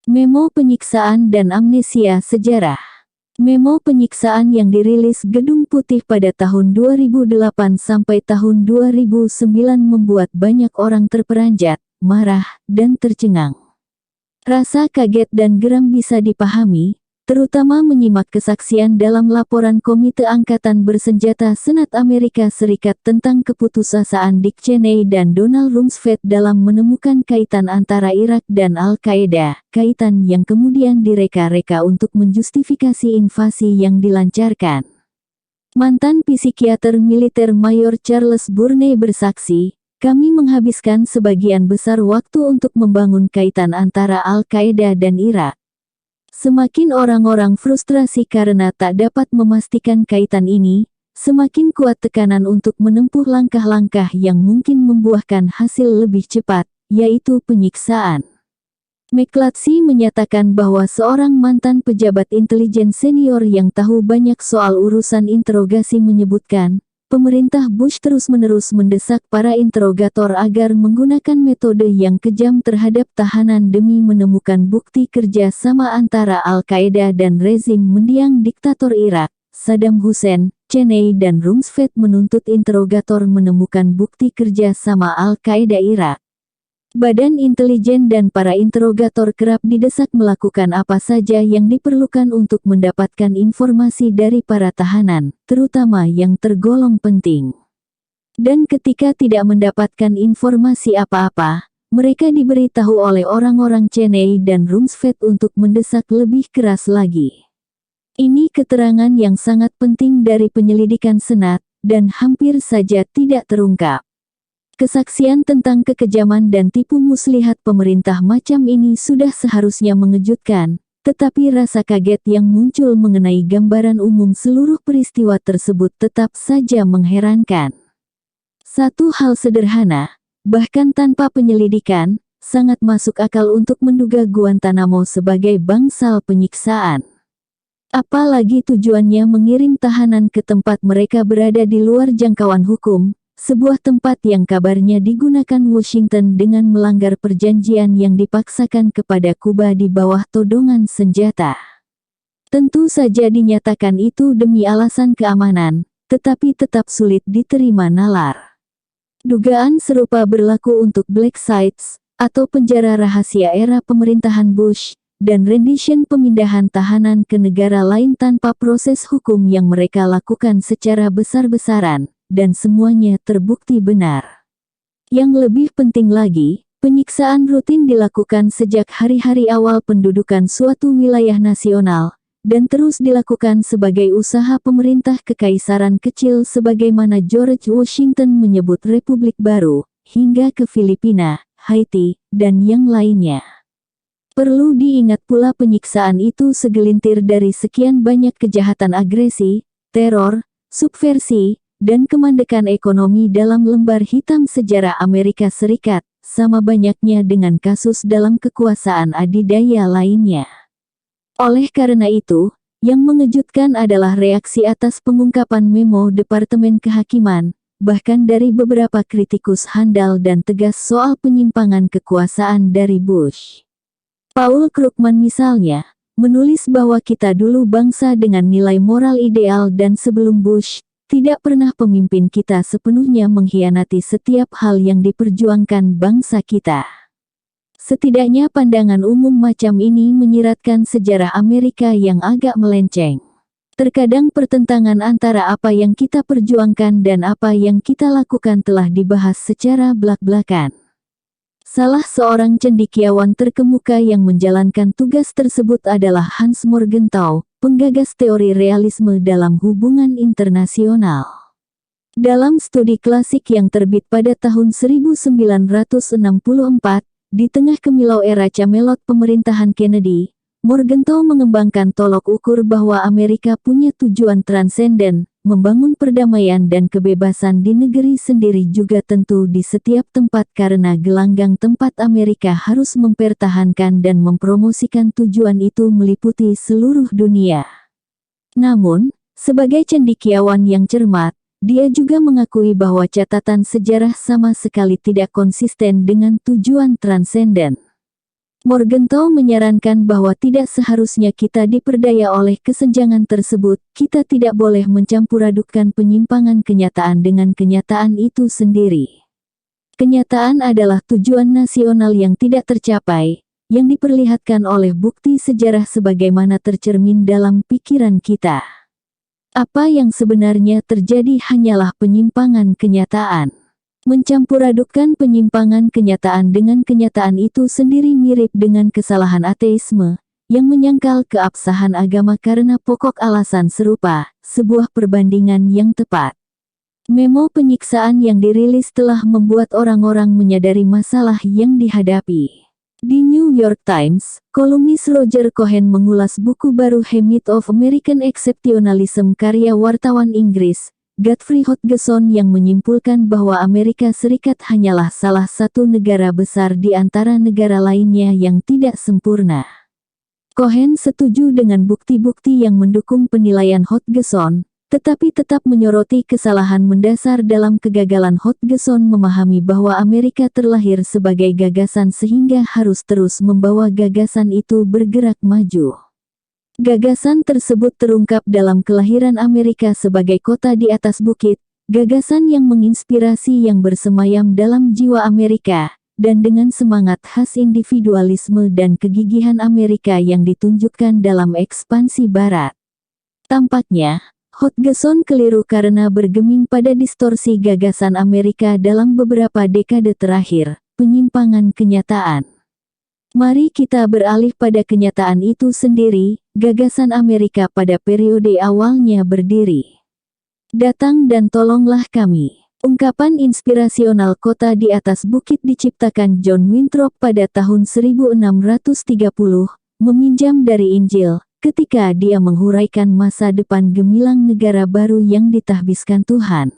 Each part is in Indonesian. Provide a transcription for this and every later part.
Memo penyiksaan dan amnesia sejarah. Memo penyiksaan yang dirilis Gedung Putih pada tahun 2008 sampai tahun 2009 membuat banyak orang terperanjat, marah, dan tercengang. Rasa kaget dan geram bisa dipahami, terutama menyimak kesaksian dalam laporan Komite Angkatan Bersenjata Senat Amerika Serikat tentang keputusasaan Dick Cheney dan Donald Rumsfeld dalam menemukan kaitan antara Irak dan Al-Qaeda, kaitan yang kemudian direka-reka untuk menjustifikasi invasi yang dilancarkan. Mantan psikiater militer Mayor Charles Burney bersaksi, "Kami menghabiskan sebagian besar waktu untuk membangun kaitan antara Al-Qaeda dan Irak. Semakin orang-orang frustrasi karena tak dapat memastikan kaitan ini, semakin kuat tekanan untuk menempuh langkah-langkah yang mungkin membuahkan hasil lebih cepat, yaitu penyiksaan." McClatchy menyatakan bahwa seorang mantan pejabat intelijen senior yang tahu banyak soal urusan interogasi menyebutkan, pemerintah Bush terus-menerus mendesak para interogator agar menggunakan metode yang kejam terhadap tahanan demi menemukan bukti kerja sama antara Al-Qaeda dan rezim mendiang diktator Irak, Saddam Hussein. Cheney dan Rumsfeld menuntut interogator menemukan bukti kerja sama Al-Qaeda Irak. Badan intelijen dan para interogator kerap didesak melakukan apa saja yang diperlukan untuk mendapatkan informasi dari para tahanan, terutama yang tergolong penting. Dan ketika tidak mendapatkan informasi apa-apa, mereka diberitahu oleh orang-orang Cheney dan Rumsfeld untuk mendesak lebih keras lagi. Ini keterangan yang sangat penting dari penyelidikan Senat, dan hampir saja tidak terungkap. Kesaksian tentang kekejaman dan tipu muslihat pemerintah macam ini sudah seharusnya mengejutkan, tetapi rasa kaget yang muncul mengenai gambaran umum seluruh peristiwa tersebut tetap saja mengherankan. Satu hal sederhana, bahkan tanpa penyelidikan, sangat masuk akal untuk menduga Guantanamo sebagai bangsal penyiksaan. Apalagi tujuannya mengirim tahanan ke tempat mereka berada di luar jangkauan hukum, sebuah tempat yang kabarnya digunakan Washington dengan melanggar perjanjian yang dipaksakan kepada Kuba di bawah todongan senjata. Tentu saja dinyatakan itu demi alasan keamanan, tetapi tetap sulit diterima nalar. Dugaan serupa berlaku untuk Black Sites, atau penjara rahasia era pemerintahan Bush, dan rendition pemindahan tahanan ke negara lain tanpa proses hukum yang mereka lakukan secara besar-besaran. Dan semuanya terbukti benar. Yang lebih penting lagi, penyiksaan rutin dilakukan sejak hari-hari awal pendudukan suatu wilayah nasional, dan terus dilakukan sebagai usaha pemerintah kekaisaran kecil sebagaimana George Washington menyebut Republik Baru, hingga ke Filipina, Haiti, dan yang lainnya. Perlu diingat pula penyiksaan itu segelintir dari sekian banyak kejahatan agresi, teror, subversi, dan kemandekan ekonomi dalam lembar hitam sejarah Amerika Serikat, sama banyaknya dengan kasus dalam kekuasaan adidaya lainnya. Oleh karena itu, yang mengejutkan adalah reaksi atas pengungkapan memo Departemen Kehakiman, bahkan dari beberapa kritikus handal dan tegas soal penyimpangan kekuasaan dari Bush. Paul Krugman misalnya, menulis bahwa kita dulu bangsa dengan nilai moral ideal dan sebelum Bush, tidak pernah pemimpin kita sepenuhnya mengkhianati setiap hal yang diperjuangkan bangsa kita. Setidaknya pandangan umum macam ini menyiratkan sejarah Amerika yang agak melenceng. Terkadang pertentangan antara apa yang kita perjuangkan dan apa yang kita lakukan telah dibahas secara belak-belakan. Salah seorang cendekiawan terkemuka yang menjalankan tugas tersebut adalah Hans Morgenthau, penggagas teori realisme dalam hubungan internasional. Dalam studi klasik yang terbit pada tahun 1964, di tengah kemilau era Camelot pemerintahan Kennedy, Morgenthau mengembangkan tolok ukur bahwa Amerika punya tujuan transenden, membangun perdamaian dan kebebasan di negeri sendiri juga tentu di setiap tempat karena gelanggang tempat Amerika harus mempertahankan dan mempromosikan tujuan itu meliputi seluruh dunia. Namun, sebagai cendekiawan yang cermat, dia juga mengakui bahwa catatan sejarah sama sekali tidak konsisten dengan tujuan transenden. Morgenthau menyarankan bahwa tidak seharusnya kita diperdaya oleh kesenjangan tersebut, kita tidak boleh mencampur-adukkan penyimpangan kenyataan dengan kenyataan itu sendiri. Kenyataan adalah tujuan nasional yang tidak tercapai, yang diperlihatkan oleh bukti sejarah sebagaimana tercermin dalam pikiran kita. Apa yang sebenarnya terjadi hanyalah penyimpangan kenyataan. Mencampur-adukkan penyimpangan kenyataan dengan kenyataan itu sendiri mirip dengan kesalahan ateisme, yang menyangkal keabsahan agama karena pokok alasan serupa, sebuah perbandingan yang tepat. Memo penyiksaan yang dirilis telah membuat orang-orang menyadari masalah yang dihadapi. Di New York Times, kolumnis Roger Cohen mengulas buku baru Myth of American Exceptionalism karya wartawan Inggris, Godfrey Hodgson yang menyimpulkan bahwa Amerika Serikat hanyalah salah satu negara besar di antara negara lainnya yang tidak sempurna. Cohen setuju dengan bukti-bukti yang mendukung penilaian Hodgson, tetapi tetap menyoroti kesalahan mendasar dalam kegagalan Hodgson memahami bahwa Amerika terlahir sebagai gagasan sehingga harus terus membawa gagasan itu bergerak maju. Gagasan tersebut terungkap dalam kelahiran Amerika sebagai kota di atas bukit, gagasan yang menginspirasi yang bersemayam dalam jiwa Amerika, dan dengan semangat khas individualisme dan kegigihan Amerika yang ditunjukkan dalam ekspansi Barat. Tampaknya, Hodgson keliru karena bergeming pada distorsi gagasan Amerika dalam beberapa dekade terakhir, penyimpangan kenyataan. Mari kita beralih pada kenyataan itu sendiri, gagasan Amerika pada periode awalnya berdiri. Datang dan tolonglah kami. Ungkapan inspirasional kota di atas bukit diciptakan John Winthrop pada tahun 1630, meminjam dari Injil, ketika dia menghuraikan masa depan gemilang negara baru yang ditahbiskan Tuhan.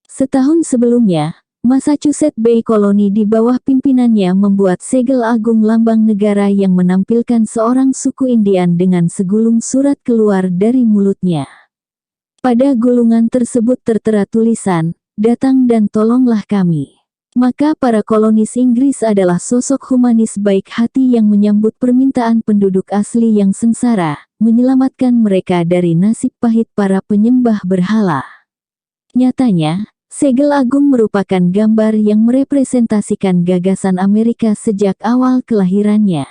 Setahun sebelumnya, Massachusetts Bay Colony di bawah pimpinannya membuat segel agung lambang negara yang menampilkan seorang suku Indian dengan segulung surat keluar dari mulutnya. Pada gulungan tersebut tertera tulisan, "Datang dan tolonglah kami." Maka para kolonis Inggris adalah sosok humanis baik hati yang menyambut permintaan penduduk asli yang sengsara, menyelamatkan mereka dari nasib pahit para penyembah berhala. Nyatanya, segel agung merupakan gambar yang merepresentasikan gagasan Amerika sejak awal kelahirannya.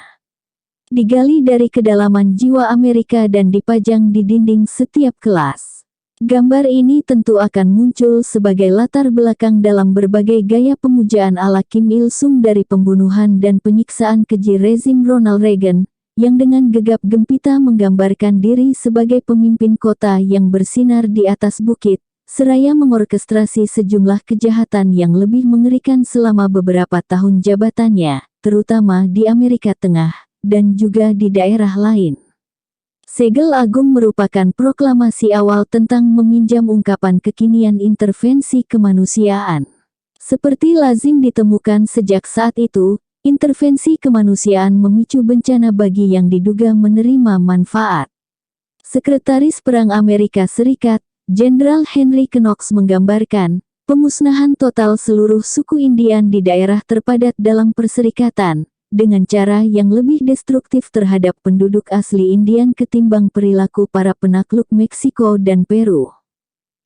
Digali dari kedalaman jiwa Amerika dan dipajang di dinding setiap kelas. Gambar ini tentu akan muncul sebagai latar belakang dalam berbagai gaya pemujaan ala Kim Il-sung dari pembunuhan dan penyiksaan keji rezim Ronald Reagan, yang dengan gegap gempita menggambarkan diri sebagai pemimpin kota yang bersinar di atas bukit, seraya mengorkestrasi sejumlah kejahatan yang lebih mengerikan selama beberapa tahun jabatannya, terutama di Amerika Tengah, dan juga di daerah lain. Segel agung merupakan proklamasi awal tentang meminjam ungkapan kekinian intervensi kemanusiaan. Seperti lazim ditemukan sejak saat itu, intervensi kemanusiaan memicu bencana bagi yang diduga menerima manfaat. Sekretaris Perang Amerika Serikat, Jenderal Henry Knox menggambarkan, pemusnahan total seluruh suku Indian di daerah terpadat dalam perserikatan, dengan cara yang lebih destruktif terhadap penduduk asli Indian ketimbang perilaku para penakluk Meksiko dan Peru.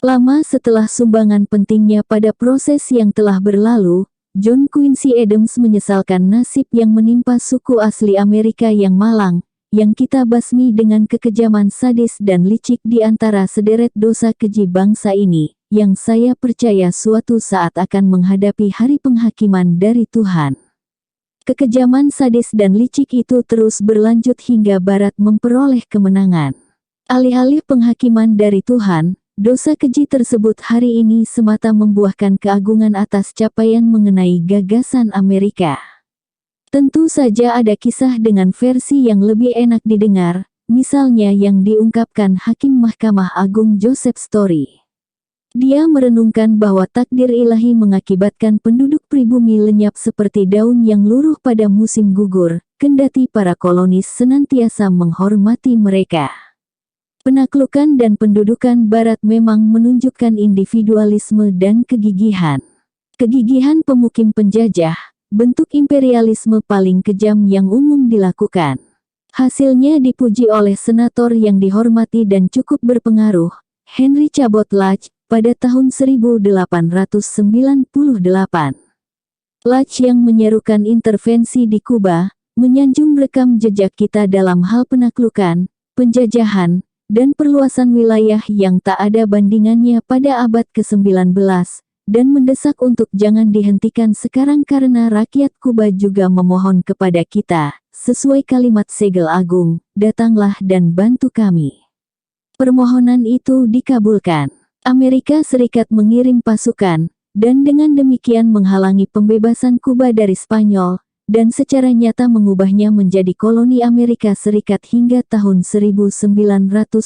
Lama setelah sumbangan pentingnya pada proses yang telah berlalu, John Quincy Adams menyesalkan nasib yang menimpa suku asli Amerika yang malang, yang kita basmi dengan kekejaman sadis dan licik di antara sederet dosa keji bangsa ini, yang saya percaya suatu saat akan menghadapi hari penghakiman dari Tuhan. Kekejaman sadis dan licik itu terus berlanjut hingga Barat memperoleh kemenangan. Alih-alih penghakiman dari Tuhan, dosa keji tersebut hari ini semata membuahkan keagungan atas capaian mengenai gagasan Amerika. Tentu saja ada kisah dengan versi yang lebih enak didengar, misalnya yang diungkapkan Hakim Mahkamah Agung Joseph Story. Dia merenungkan bahwa takdir ilahi mengakibatkan penduduk pribumi lenyap seperti daun yang luruh pada musim gugur, kendati para kolonis senantiasa menghormati mereka. Penaklukan dan pendudukan Barat memang menunjukkan individualisme dan kegigihan. Kegigihan pemukim penjajah, bentuk imperialisme paling kejam yang umum dilakukan. Hasilnya dipuji oleh senator yang dihormati dan cukup berpengaruh, Henry Cabot Lodge, pada tahun 1898. Lodge yang menyerukan intervensi di Kuba, menyanjung rekam jejak kita dalam hal penaklukan, penjajahan, dan perluasan wilayah yang tak ada bandingannya pada abad ke-19, dan mendesak untuk jangan dihentikan sekarang karena rakyat Kuba juga memohon kepada kita, sesuai kalimat segel agung, datanglah dan bantu kami. Permohonan itu dikabulkan. Amerika Serikat mengirim pasukan, dan dengan demikian menghalangi pembebasan Kuba dari Spanyol, dan secara nyata mengubahnya menjadi koloni Amerika Serikat hingga tahun 1959.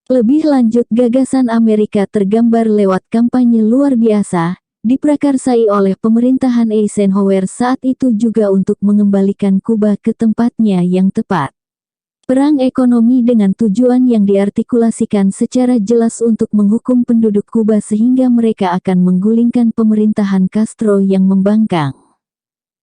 Lebih lanjut, gagasan Amerika tergambar lewat kampanye luar biasa, diprakarsai oleh pemerintahan Eisenhower saat itu juga untuk mengembalikan Kuba ke tempatnya yang tepat. Perang ekonomi dengan tujuan yang diartikulasikan secara jelas untuk menghukum penduduk Kuba sehingga mereka akan menggulingkan pemerintahan Castro yang membangkang.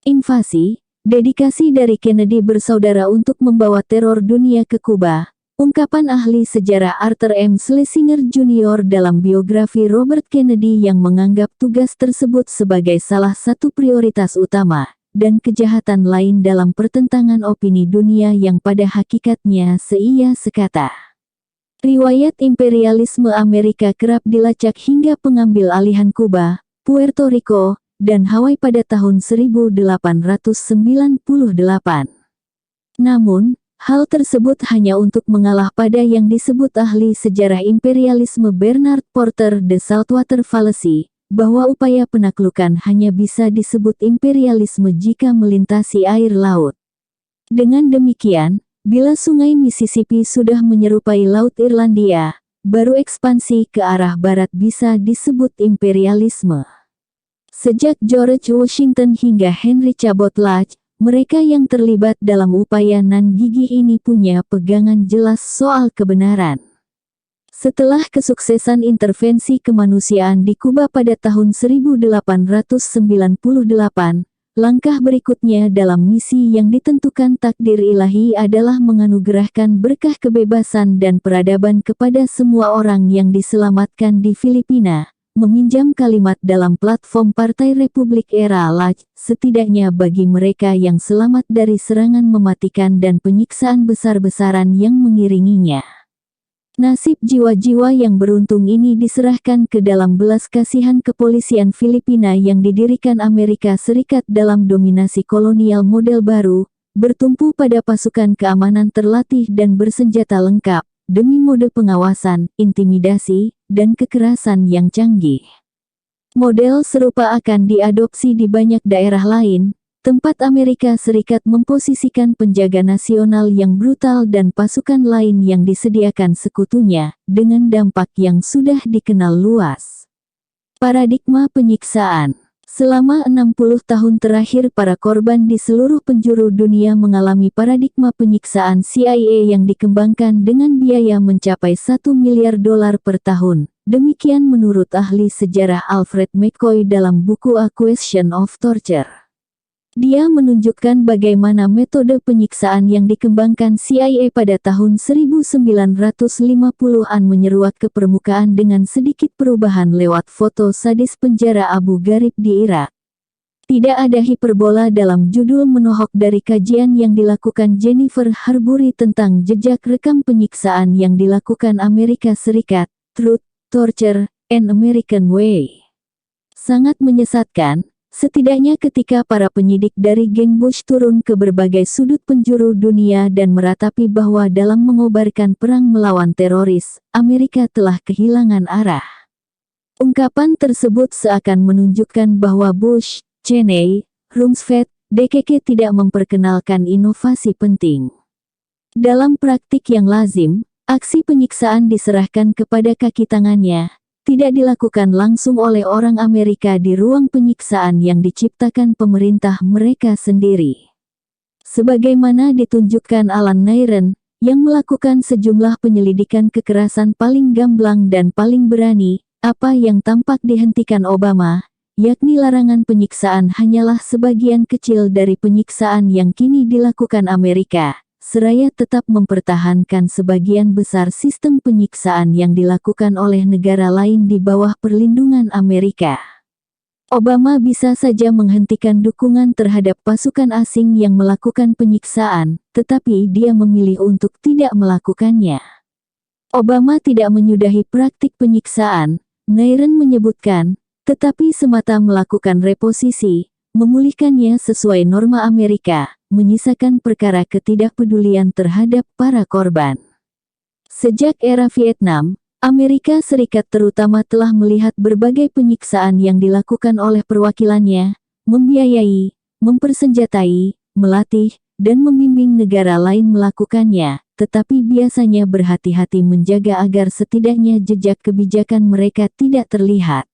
Invasi, dedikasi dari Kennedy bersaudara untuk membawa teror dunia ke Kuba. Ungkapan ahli sejarah Arthur M. Schlesinger Jr. dalam biografi Robert Kennedy yang menganggap tugas tersebut sebagai salah satu prioritas utama, dan kejahatan lain dalam pertentangan opini dunia yang pada hakikatnya seia sekata. Riwayat imperialisme Amerika kerap dilacak hingga pengambil alihan Kuba, Puerto Rico, dan Hawaii pada tahun 1898. Namun, hal tersebut hanya untuk mengalah pada yang disebut ahli sejarah imperialisme Bernard Porter The Saltwater Fallacy, bahwa upaya penaklukan hanya bisa disebut imperialisme jika melintasi air laut. Dengan demikian, bila sungai Mississippi sudah menyerupai Laut Irlandia, baru ekspansi ke arah barat bisa disebut imperialisme. Sejak George Washington hingga Henry Cabot Lodge, mereka yang terlibat dalam upaya nan gigih ini punya pegangan jelas soal kebenaran. Setelah kesuksesan intervensi kemanusiaan di Kuba pada tahun 1898, langkah berikutnya dalam misi yang ditentukan takdir ilahi adalah menganugerahkan berkah kebebasan dan peradaban kepada semua orang yang diselamatkan di Filipina. Meminjam kalimat dalam platform Partai Republik era Lodge, setidaknya bagi mereka yang selamat dari serangan mematikan dan penyiksaan besar-besaran yang mengiringinya. Nasib jiwa-jiwa yang beruntung ini diserahkan ke dalam belas kasihan kepolisian Filipina yang didirikan Amerika Serikat dalam dominasi kolonial model baru, bertumpu pada pasukan keamanan terlatih dan bersenjata lengkap, demi mode pengawasan, intimidasi, dan kekerasan yang canggih. Model serupa akan diadopsi di banyak daerah lain, tempat Amerika Serikat memposisikan penjaga nasional yang brutal dan pasukan lain yang disediakan sekutunya, dengan dampak yang sudah dikenal luas. Paradigma penyiksaan. Selama 60 tahun terakhir para korban di seluruh penjuru dunia mengalami paradigma penyiksaan CIA yang dikembangkan dengan biaya mencapai $1 miliar per tahun. Demikian menurut ahli sejarah Alfred McCoy dalam buku A Question of Torture. Dia menunjukkan bagaimana metode penyiksaan yang dikembangkan CIA pada tahun 1950-an menyeruak ke permukaan dengan sedikit perubahan lewat foto sadis penjara Abu Ghraib di Irak. Tidak ada hiperbola dalam judul menohok dari kajian yang dilakukan Jennifer Harbury tentang jejak rekam penyiksaan yang dilakukan Amerika Serikat, Truth, Torture, and American Way. Sangat menyesatkan. Setidaknya ketika para penyidik dari geng Bush turun ke berbagai sudut penjuru dunia dan meratapi bahwa dalam mengobarkan perang melawan teroris, Amerika telah kehilangan arah. Ungkapan tersebut seakan menunjukkan bahwa Bush, Cheney, Rumsfeld, DKK tidak memperkenalkan inovasi penting. Dalam praktik yang lazim, aksi penyiksaan diserahkan kepada kaki tangannya, tidak dilakukan langsung oleh orang Amerika di ruang penyiksaan yang diciptakan pemerintah mereka sendiri. Sebagaimana ditunjukkan Alan Nairn, yang melakukan sejumlah penyelidikan kekerasan paling gamblang dan paling berani, apa yang tampak dihentikan Obama, yakni larangan penyiksaan hanyalah sebagian kecil dari penyiksaan yang kini dilakukan Amerika, seraya tetap mempertahankan sebagian besar sistem penyiksaan yang dilakukan oleh negara lain di bawah perlindungan Amerika. Obama bisa saja menghentikan dukungan terhadap pasukan asing yang melakukan penyiksaan, tetapi dia memilih untuk tidak melakukannya. Obama tidak menyudahi praktik penyiksaan, Nairn menyebutkan, tetapi semata melakukan reposisi, memulihkannya sesuai norma Amerika, menyisakan perkara ketidakpedulian terhadap para korban. Sejak era Vietnam, Amerika Serikat terutama telah melihat berbagai penyiksaan yang dilakukan oleh perwakilannya, membiayai, mempersenjatai, melatih, dan membimbing negara lain melakukannya, tetapi biasanya berhati-hati menjaga agar setidaknya jejak kebijakan mereka tidak terlihat.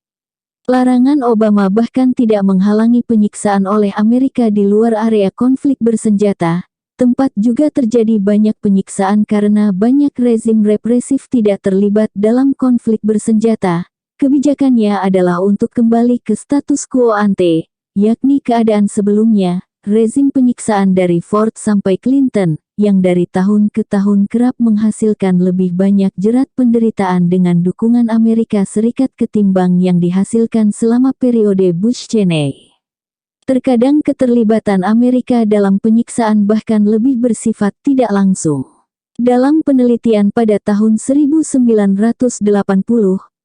Larangan Obama bahkan tidak menghalangi penyiksaan oleh Amerika di luar area konflik bersenjata, tempat juga terjadi banyak penyiksaan karena banyak rezim represif tidak terlibat dalam konflik bersenjata. Kebijakannya adalah untuk kembali ke status quo ante, yakni keadaan sebelumnya, rezim penyiksaan dari Ford sampai Clinton, yang dari tahun ke tahun kerap menghasilkan lebih banyak jerat penderitaan dengan dukungan Amerika Serikat ketimbang yang dihasilkan selama periode Bush-Cheney. Terkadang keterlibatan Amerika dalam penyiksaan bahkan lebih bersifat tidak langsung. Dalam penelitian pada tahun 1980,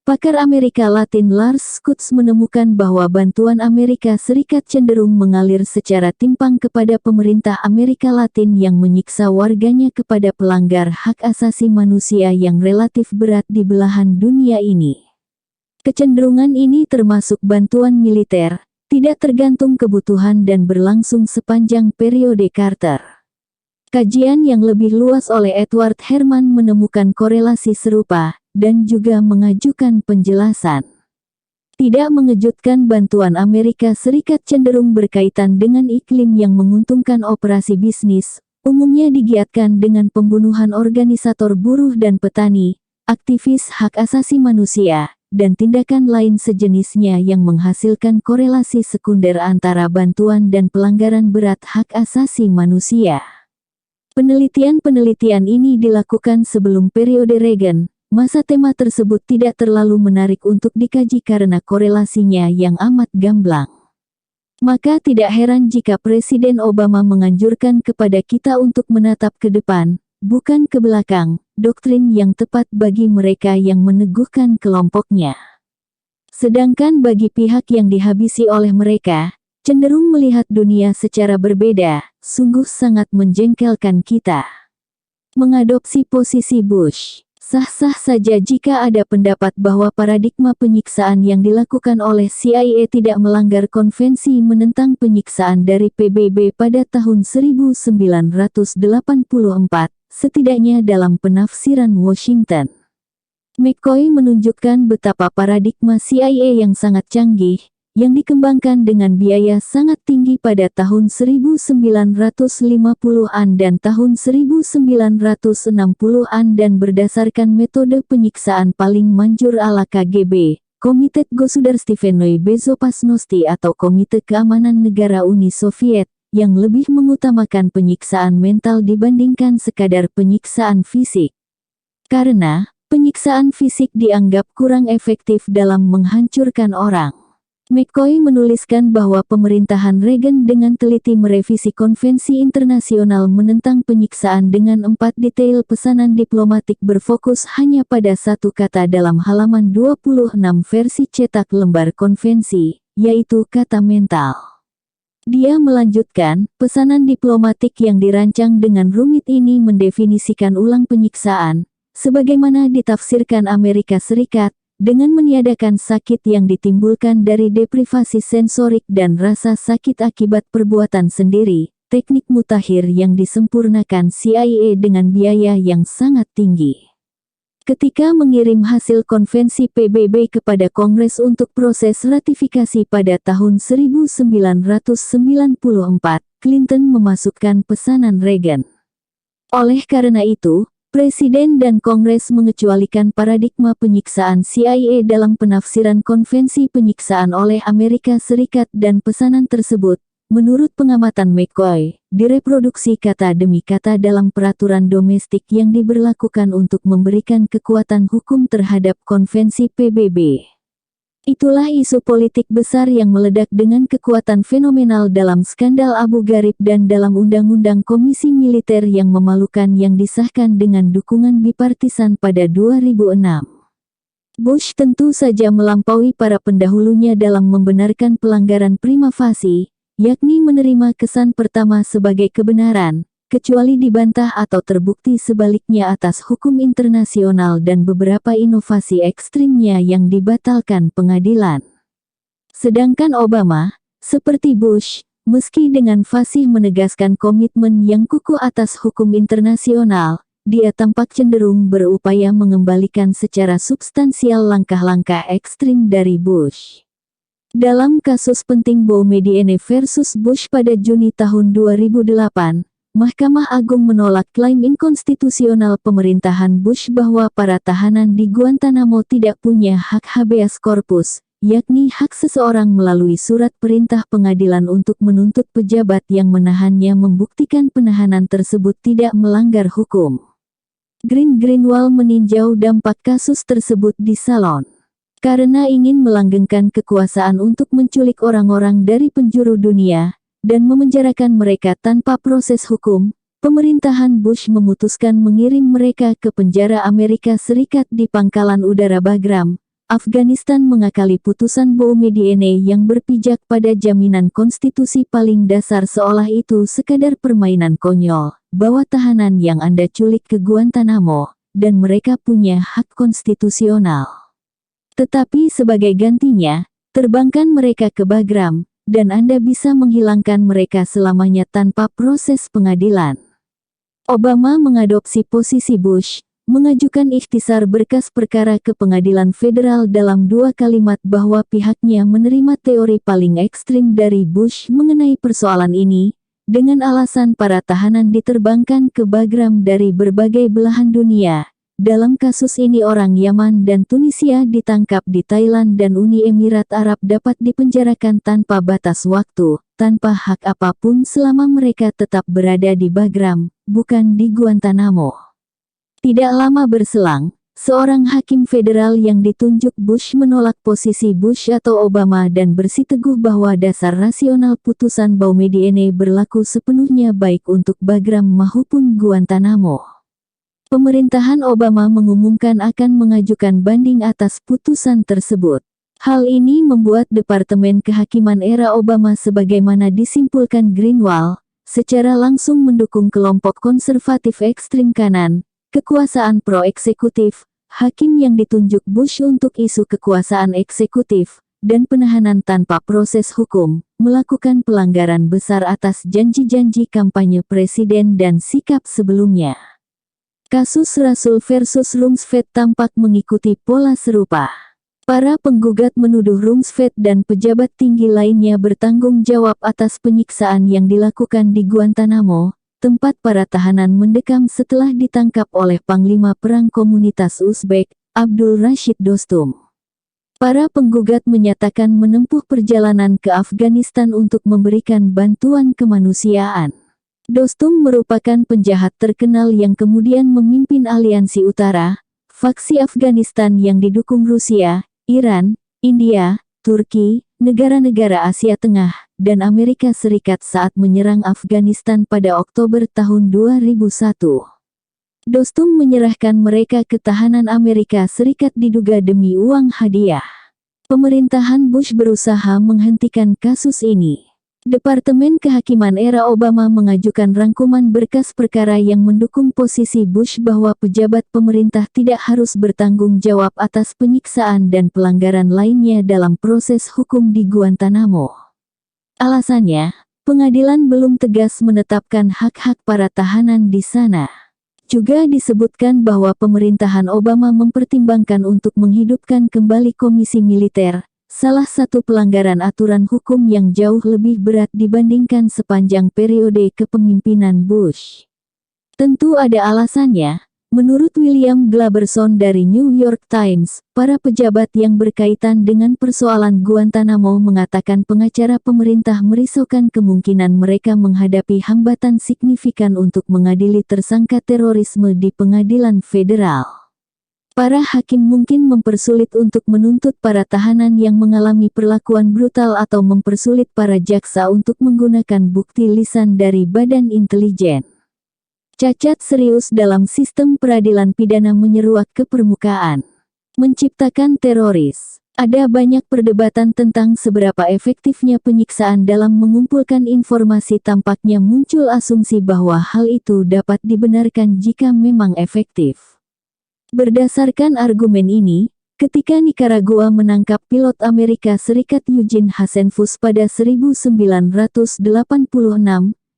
pakar Amerika Latin Lars Skutz menemukan bahwa bantuan Amerika Serikat cenderung mengalir secara timpang kepada pemerintah Amerika Latin yang menyiksa warganya kepada pelanggar hak asasi manusia yang relatif berat di belahan dunia ini. Kecenderungan ini termasuk bantuan militer, tidak tergantung kebutuhan dan berlangsung sepanjang periode Carter. Kajian yang lebih luas oleh Edward Herman menemukan korelasi serupa, dan juga mengajukan penjelasan. Tidak mengejutkan, bantuan Amerika Serikat cenderung berkaitan dengan iklim yang menguntungkan operasi bisnis, umumnya digiatkan dengan pembunuhan organisator buruh dan petani, aktivis hak asasi manusia, dan tindakan lain sejenisnya yang menghasilkan korelasi sekunder antara bantuan dan pelanggaran berat hak asasi manusia. Penelitian-penelitian ini dilakukan sebelum periode Reagan. Masa tema tersebut tidak terlalu menarik untuk dikaji karena korelasinya yang amat gamblang. Maka tidak heran jika Presiden Obama menganjurkan kepada kita untuk menatap ke depan, bukan ke belakang, doktrin yang tepat bagi mereka yang meneguhkan kelompoknya. Sedangkan bagi pihak yang dihabisi oleh mereka, cenderung melihat dunia secara berbeda, sungguh sangat menjengkelkan kita. Mengadopsi posisi Bush. Sah-sah saja jika ada pendapat bahwa paradigma penyiksaan yang dilakukan oleh CIA tidak melanggar konvensi menentang penyiksaan dari PBB pada tahun 1984, setidaknya dalam penafsiran Washington. McCoy menunjukkan betapa paradigma CIA yang sangat canggih, yang dikembangkan dengan biaya sangat tinggi pada tahun 1950-an dan tahun 1960-an dan berdasarkan metode penyiksaan paling manjur ala KGB, Komitet Gosudarstvennoy Bezopasnosti atau Komite Keamanan Negara Uni Soviet, yang lebih mengutamakan penyiksaan mental dibandingkan sekadar penyiksaan fisik. Karena, penyiksaan fisik dianggap kurang efektif dalam menghancurkan orang. McCoy menuliskan bahwa pemerintahan Reagan dengan teliti merevisi konvensi internasional menentang penyiksaan dengan 4 detail pesanan diplomatik berfokus hanya pada satu kata dalam halaman 26 versi cetak lembar konvensi, yaitu kata mental. Dia melanjutkan, pesanan diplomatik yang dirancang dengan rumit ini mendefinisikan ulang penyiksaan, sebagaimana ditafsirkan Amerika Serikat, dengan meniadakan sakit yang ditimbulkan dari deprivasi sensorik dan rasa sakit akibat perbuatan sendiri, teknik mutakhir yang disempurnakan CIA dengan biaya yang sangat tinggi. Ketika mengirim hasil konvensi PBB kepada Kongres untuk proses ratifikasi pada tahun 1994, Clinton memasukkan pesanan Reagan. Oleh karena itu, Presiden dan Kongres mengecualikan paradigma penyiksaan CIA dalam penafsiran konvensi penyiksaan oleh Amerika Serikat dan pesanan tersebut, menurut pengamatan McCoy, direproduksi kata demi kata dalam peraturan domestik yang diberlakukan untuk memberikan kekuatan hukum terhadap konvensi PBB. Itulah isu politik besar yang meledak dengan kekuatan fenomenal dalam skandal Abu Ghraib dan dalam undang-undang komisi militer yang memalukan yang disahkan dengan dukungan bipartisan pada 2006. Bush tentu saja melampaui para pendahulunya dalam membenarkan pelanggaran prima facie, yakni menerima kesan pertama sebagai kebenaran, kecuali dibantah atau terbukti sebaliknya atas hukum internasional dan beberapa inovasi ekstrimnya yang dibatalkan pengadilan. Sedangkan Obama, seperti Bush, meski dengan fasih menegaskan komitmen yang kukuh atas hukum internasional, dia tampak cenderung berupaya mengembalikan secara substansial langkah-langkah ekstrim dari Bush. Dalam kasus penting Boumediene versus Bush pada Juni tahun 2008, Mahkamah Agung menolak klaim inkonstitusional pemerintahan Bush bahwa para tahanan di Guantanamo tidak punya hak habeas corpus, yakni hak seseorang melalui surat perintah pengadilan untuk menuntut pejabat yang menahannya membuktikan penahanan tersebut tidak melanggar hukum. Greenwald meninjau dampak kasus tersebut di Salon. Karena ingin melanggengkan kekuasaan untuk menculik orang-orang dari penjuru dunia, dan memenjarakan mereka tanpa proses hukum, pemerintahan Bush memutuskan mengirim mereka ke penjara Amerika Serikat di Pangkalan Udara Bagram, Afghanistan mengakali putusan Boumediene yang berpijak pada jaminan konstitusi paling dasar seolah itu sekadar permainan konyol, bawa tahanan yang Anda culik ke Guantanamo, dan mereka punya hak konstitusional. Tetapi sebagai gantinya, terbangkan mereka ke Bagram, dan Anda bisa menghilangkan mereka selamanya tanpa proses pengadilan. Obama mengadopsi posisi Bush, mengajukan ikhtisar berkas perkara ke pengadilan federal dalam 2 kalimat bahwa pihaknya menerima teori paling ekstrim dari Bush mengenai persoalan ini, dengan alasan para tahanan diterbangkan ke Bagram dari berbagai belahan dunia. Dalam kasus ini orang Yaman dan Tunisia ditangkap di Thailand dan Uni Emirat Arab dapat dipenjarakan tanpa batas waktu, tanpa hak apapun selama mereka tetap berada di Bagram, bukan di Guantanamo. Tidak lama berselang, seorang hakim federal yang ditunjuk Bush menolak posisi Bush atau Obama dan bersiteguh bahwa dasar rasional putusan Boumediene berlaku sepenuhnya baik untuk Bagram maupun Guantanamo. Pemerintahan Obama mengumumkan akan mengajukan banding atas putusan tersebut. Hal ini membuat Departemen Kehakiman era Obama sebagaimana disimpulkan Greenwald, secara langsung mendukung kelompok konservatif ekstrim kanan, kekuasaan pro-eksekutif, hakim yang ditunjuk Bush untuk isu kekuasaan eksekutif, dan penahanan tanpa proses hukum, melakukan pelanggaran besar atas janji-janji kampanye presiden dan sikap sebelumnya. Kasus Rasul versus Rumsfeld tampak mengikuti pola serupa. Para penggugat menuduh Rumsfeld dan pejabat tinggi lainnya bertanggung jawab atas penyiksaan yang dilakukan di Guantanamo, tempat para tahanan mendekam setelah ditangkap oleh Panglima Perang Komunitas Uzbek, Abdul Rashid Dostum. Para penggugat menyatakan menempuh perjalanan ke Afghanistan untuk memberikan bantuan kemanusiaan. Dostum merupakan penjahat terkenal yang kemudian memimpin Aliansi Utara, faksi Afghanistan yang didukung Rusia, Iran, India, Turki, negara-negara Asia Tengah, dan Amerika Serikat saat menyerang Afghanistan pada Oktober tahun 2001. Dostum menyerahkan mereka ke tahanan Amerika Serikat diduga demi uang hadiah. Pemerintahan Bush berusaha menghentikan kasus ini. Departemen Kehakiman era Obama mengajukan rangkuman berkas perkara yang mendukung posisi Bush bahwa pejabat pemerintah tidak harus bertanggung jawab atas penyiksaan dan pelanggaran lainnya dalam proses hukum di Guantanamo. Alasannya, pengadilan belum tegas menetapkan hak-hak para tahanan di sana. Juga disebutkan bahwa pemerintahan Obama mempertimbangkan untuk menghidupkan kembali komisi militer, salah satu pelanggaran aturan hukum yang jauh lebih berat dibandingkan sepanjang periode kepemimpinan Bush. Tentu ada alasannya, Menurut William Glaberson dari New York Times, para pejabat yang berkaitan dengan persoalan Guantanamo mengatakan pengacara pemerintah merisaukan kemungkinan mereka menghadapi hambatan signifikan untuk mengadili tersangka terorisme di pengadilan federal. Para hakim mungkin mempersulit untuk menuntut para tahanan yang mengalami perlakuan brutal atau mempersulit para jaksa untuk menggunakan bukti lisan dari badan intelijen. Cacat serius dalam sistem peradilan pidana menyeruak ke permukaan. Menciptakan teroris. Ada banyak perdebatan tentang seberapa efektifnya penyiksaan dalam mengumpulkan informasi. Tampaknya muncul asumsi bahwa hal itu dapat dibenarkan jika memang efektif. Berdasarkan argumen ini, ketika Nicaragua menangkap pilot Amerika Serikat Eugene Hasenfus pada 1986,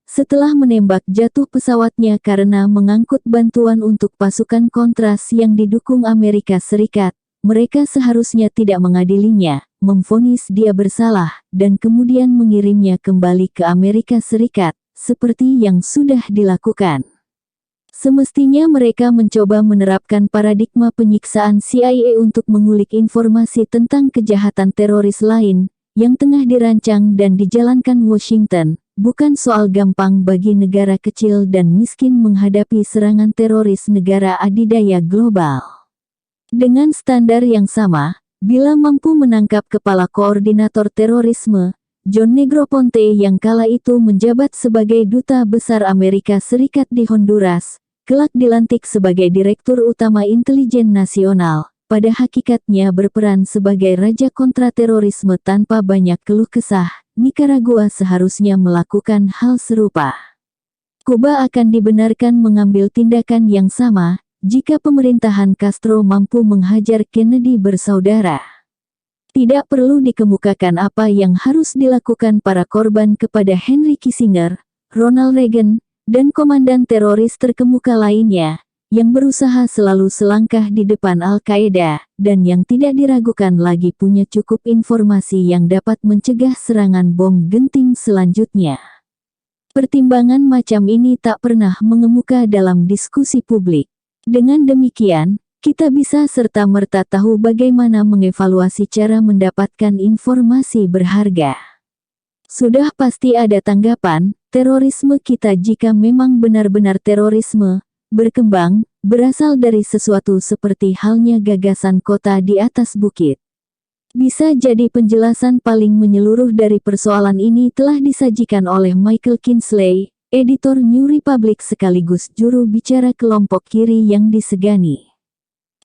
setelah menembak jatuh pesawatnya karena mengangkut bantuan untuk pasukan Kontras yang didukung Amerika Serikat, mereka seharusnya tidak mengadilinya, memvonis dia bersalah, dan kemudian mengirimnya kembali ke Amerika Serikat, seperti yang sudah dilakukan. Semestinya mereka mencoba menerapkan paradigma penyiksaan CIA untuk mengulik informasi tentang kejahatan teroris lain, yang tengah dirancang dan dijalankan Washington. Bukan soal gampang bagi negara kecil dan miskin menghadapi serangan teroris negara adidaya global. Dengan standar yang sama, bila mampu menangkap kepala koordinator terorisme, John Negroponte yang kala itu menjabat sebagai Duta Besar Amerika Serikat di Honduras, kelak dilantik sebagai Direktur Utama Intelijen Nasional, pada hakikatnya berperan sebagai Raja Kontraterorisme tanpa banyak keluh kesah. Nicaragua seharusnya melakukan hal serupa. Kuba akan dibenarkan mengambil tindakan yang sama, jika pemerintahan Castro mampu menghajar Kennedy bersaudara. Tidak perlu dikemukakan apa yang harus dilakukan para korban kepada Henry Kissinger, Ronald Reagan, dan komandan teroris terkemuka lainnya, yang berusaha selalu selangkah di depan Al-Qaeda, dan yang tidak diragukan lagi punya cukup informasi yang dapat mencegah serangan bom genting selanjutnya. Pertimbangan macam ini tak pernah mengemuka dalam diskusi publik. Dengan demikian, kita bisa serta-merta tahu bagaimana mengevaluasi cara mendapatkan informasi berharga. Sudah pasti ada tanggapan, terorisme kita jika memang benar-benar terorisme, berkembang, berasal dari sesuatu seperti halnya gagasan kota di atas bukit. Bisa jadi penjelasan paling menyeluruh dari persoalan ini telah disajikan oleh Michael Kinsley, editor New Republic sekaligus juru bicara kelompok kiri yang disegani.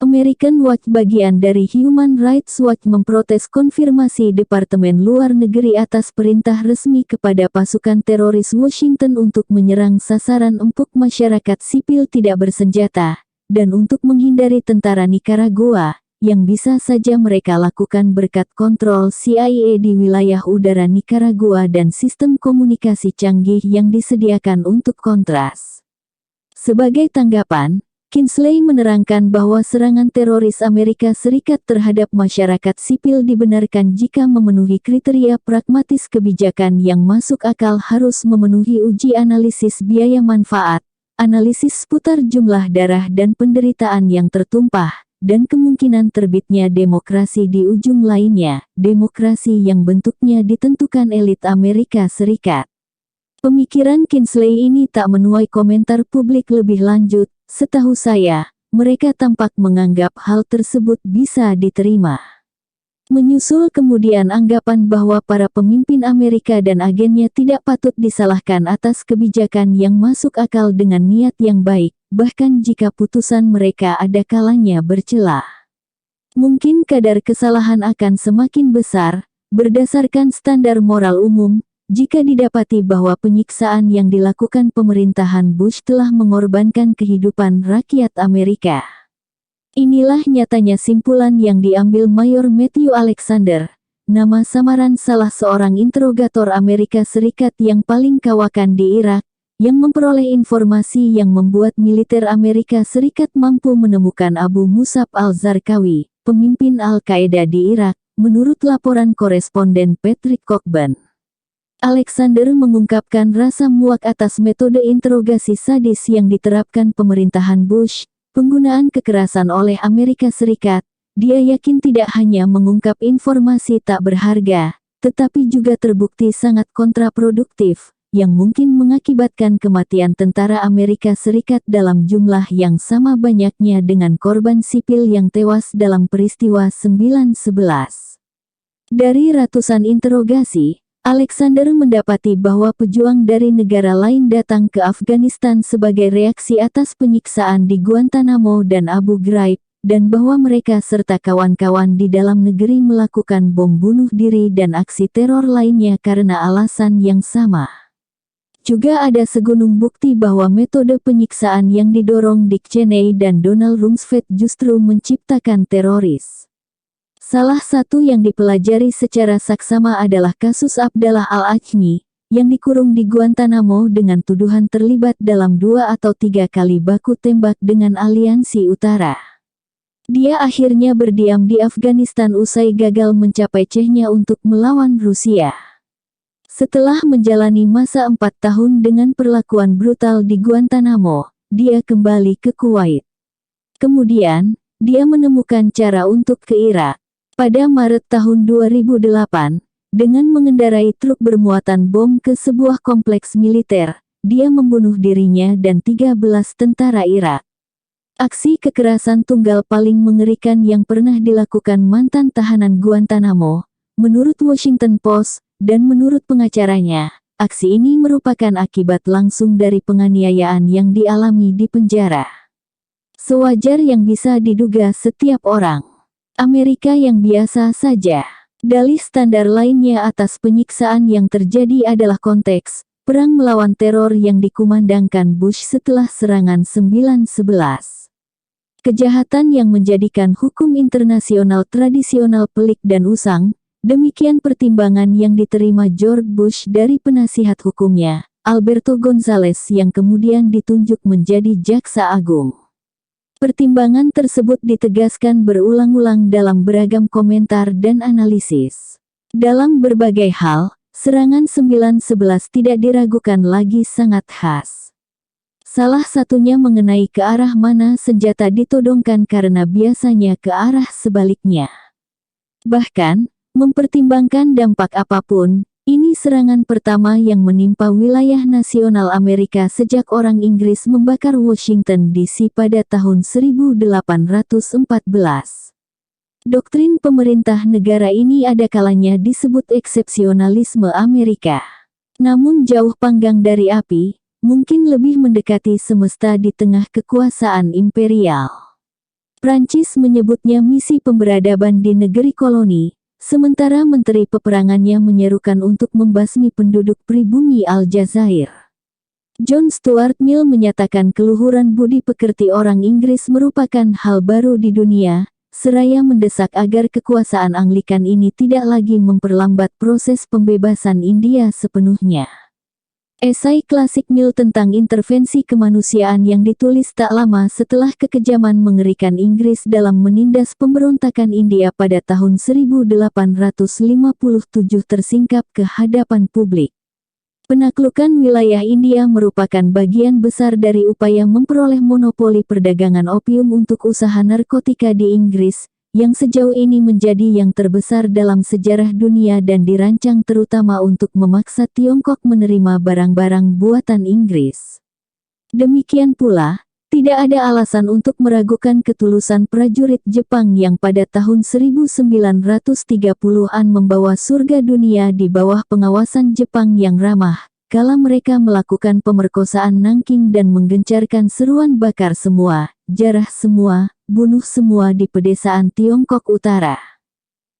American Watch bagian dari Human Rights Watch memprotes konfirmasi Departemen Luar Negeri atas perintah resmi kepada pasukan teroris Washington untuk menyerang sasaran empuk masyarakat sipil tidak bersenjata, dan untuk menghindari tentara Nicaragua, yang bisa saja mereka lakukan berkat kontrol CIA di wilayah udara Nicaragua dan sistem komunikasi canggih yang disediakan untuk Kontras. Sebagai tanggapan, Kinsley menerangkan bahwa serangan teroris Amerika Serikat terhadap masyarakat sipil dibenarkan jika memenuhi kriteria pragmatis. Kebijakan yang masuk akal harus memenuhi uji analisis biaya manfaat, analisis seputar jumlah darah dan penderitaan yang tertumpah, dan kemungkinan terbitnya demokrasi di ujung lainnya, demokrasi yang bentuknya ditentukan elit Amerika Serikat. Pemikiran Kinsley ini tak menuai komentar publik lebih lanjut. Setahu saya, mereka tampak menganggap hal tersebut bisa diterima. Menyusul kemudian anggapan bahwa para pemimpin Amerika dan agennya tidak patut disalahkan atas kebijakan yang masuk akal dengan niat yang baik, bahkan jika putusan mereka ada kalanya bercelah. Mungkin kadar kesalahan akan semakin besar, berdasarkan standar moral umum, jika didapati bahwa penyiksaan yang dilakukan pemerintahan Bush telah mengorbankan kehidupan rakyat Amerika. Inilah nyatanya simpulan yang diambil Mayor Matthew Alexander, nama samaran salah seorang interogator Amerika Serikat yang paling kawakan di Irak, yang memperoleh informasi yang membuat militer Amerika Serikat mampu menemukan Abu Musab al-Zarqawi, pemimpin Al-Qaeda di Irak, menurut laporan koresponden Patrick Cockburn. Alexander mengungkapkan rasa muak atas metode interogasi sadis yang diterapkan pemerintahan Bush, penggunaan kekerasan oleh Amerika Serikat, dia yakin tidak hanya mengungkap informasi tak berharga, tetapi juga terbukti sangat kontraproduktif, yang mungkin mengakibatkan kematian tentara Amerika Serikat dalam jumlah yang sama banyaknya dengan korban sipil yang tewas dalam peristiwa 9/11. Dari ratusan interogasi, Alexander mendapati bahwa pejuang dari negara lain datang ke Afghanistan sebagai reaksi atas penyiksaan di Guantanamo dan Abu Ghraib, dan bahwa mereka serta kawan-kawan di dalam negeri melakukan bom bunuh diri dan aksi teror lainnya karena alasan yang sama. Juga ada segunung bukti bahwa metode penyiksaan yang didorong Dick Cheney dan Donald Rumsfeld justru menciptakan teroris. Salah satu yang dipelajari secara saksama adalah kasus Abdallah Al-Ajmi, yang dikurung di Guantanamo dengan tuduhan terlibat dalam 2 atau 3 kali baku tembak dengan Aliansi Utara. Dia akhirnya berdiam di Afghanistan usai gagal mencapai Chechnya untuk melawan Rusia. Setelah menjalani masa 4 tahun dengan perlakuan brutal di Guantanamo, dia kembali ke Kuwait. Kemudian, dia menemukan cara untuk ke Irak. Pada Maret tahun 2008, dengan mengendarai truk bermuatan bom ke sebuah kompleks militer, dia membunuh dirinya dan 13 tentara Irak. Aksi kekerasan tunggal paling mengerikan yang pernah dilakukan mantan tahanan Guantanamo, menurut Washington Post, dan menurut pengacaranya, aksi ini merupakan akibat langsung dari penganiayaan yang dialami di penjara. Sewajar yang bisa diduga setiap orang. Amerika yang biasa saja. Dalih standar lainnya atas penyiksaan yang terjadi adalah konteks perang melawan teror yang dikumandangkan Bush setelah serangan 9/11. Kejahatan yang menjadikan hukum internasional tradisional pelik dan usang. Demikian pertimbangan yang diterima George Bush dari penasihat hukumnya, Alberto Gonzales, yang kemudian ditunjuk menjadi Jaksa Agung. Pertimbangan tersebut ditegaskan berulang-ulang dalam beragam komentar dan analisis. Dalam berbagai hal, serangan 9/11 tidak diragukan lagi sangat khas. Salah satunya mengenai ke arah mana senjata ditodongkan karena biasanya ke arah sebaliknya. Bahkan, mempertimbangkan dampak apapun, ini serangan pertama yang menimpa wilayah nasional Amerika sejak orang Inggris membakar Washington DC pada tahun 1814. Doktrin pemerintah negara ini ada kalanya disebut eksepsionalisme Amerika. Namun jauh panggang dari api, mungkin lebih mendekati semesta di tengah kekuasaan imperial. Prancis menyebutnya misi pemberadaban di negeri koloni, sementara Menteri Peperangannya menyerukan untuk membasmi penduduk pribumi Aljazair. John Stuart Mill menyatakan keluhuran budi pekerti orang Inggris merupakan hal baru di dunia, seraya mendesak agar kekuasaan Anglikan ini tidak lagi memperlambat proses pembebasan India sepenuhnya. Esai klasik Mill tentang intervensi kemanusiaan yang ditulis tak lama setelah kekejaman mengerikan Inggris dalam menindas pemberontakan India pada tahun 1857 tersingkap ke hadapan publik. Penaklukan wilayah India merupakan bagian besar dari upaya memperoleh monopoli perdagangan opium untuk usaha narkotika di Inggris, yang sejauh ini menjadi yang terbesar dalam sejarah dunia dan dirancang terutama untuk memaksa Tiongkok menerima barang-barang buatan Inggris. Demikian pula, tidak ada alasan untuk meragukan ketulusan prajurit Jepang yang pada tahun 1930-an membawa surga dunia di bawah pengawasan Jepang yang ramah, kala mereka melakukan pemerkosaan Nanking dan menggencarkan seruan bakar semua, jarah semua, bunuh semua di pedesaan Tiongkok Utara.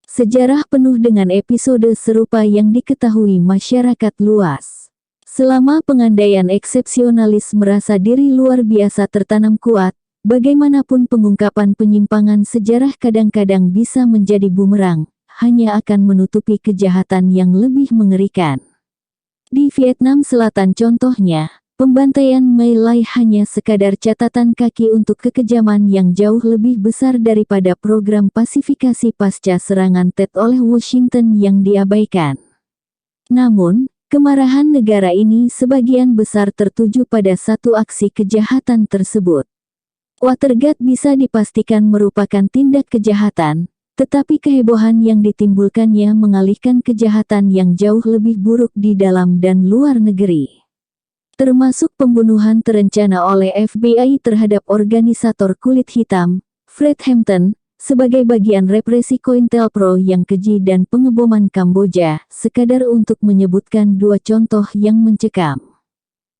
Sejarah penuh dengan episode serupa yang diketahui masyarakat luas. Selama pengandaian eksepsionalis merasa diri luar biasa tertanam kuat, bagaimanapun pengungkapan penyimpangan sejarah kadang-kadang bisa menjadi bumerang, hanya akan menutupi kejahatan yang lebih mengerikan. Di Vietnam Selatan contohnya, pembantaian My Lai hanya sekadar catatan kaki untuk kekejaman yang jauh lebih besar daripada program pasifikasi pasca serangan Tet oleh Washington yang diabaikan. Namun, kemarahan negara ini sebagian besar tertuju pada satu aksi kejahatan tersebut. Watergate bisa dipastikan merupakan tindak kejahatan, tetapi kehebohan yang ditimbulkannya mengalihkan kejahatan yang jauh lebih buruk di dalam dan luar negeri. Termasuk pembunuhan terencana oleh FBI terhadap organisator kulit hitam, Fred Hampton, sebagai bagian represi COINTELPRO yang keji dan pengeboman Kamboja, sekadar untuk menyebutkan dua contoh yang mencekam.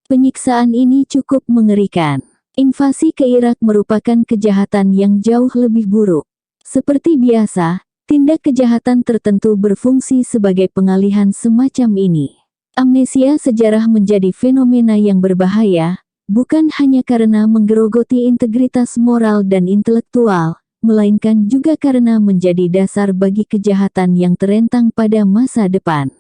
Penyiksaan ini cukup mengerikan. Invasi ke Irak merupakan kejahatan yang jauh lebih buruk. Seperti biasa, tindak kejahatan tertentu berfungsi sebagai pengalihan semacam ini. Amnesia sejarah menjadi fenomena yang berbahaya, bukan hanya karena menggerogoti integritas moral dan intelektual, melainkan juga karena menjadi dasar bagi kejahatan yang terentang pada masa depan.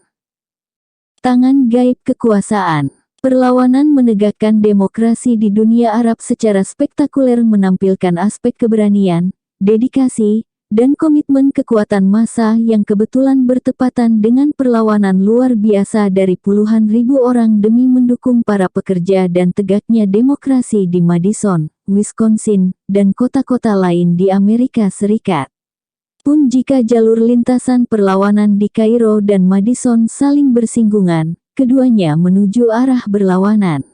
Tangan gaib kekuasaan. Perlawanan menegakkan demokrasi di dunia Arab secara spektakuler menampilkan aspek keberanian, dedikasi, dan komitmen kekuatan massa yang kebetulan bertepatan dengan perlawanan luar biasa dari puluhan ribu orang demi mendukung para pekerja dan tegaknya demokrasi di Madison, Wisconsin, dan kota-kota lain di Amerika Serikat. Pun jika jalur lintasan perlawanan di Kairo dan Madison saling bersinggungan, keduanya menuju arah berlawanan.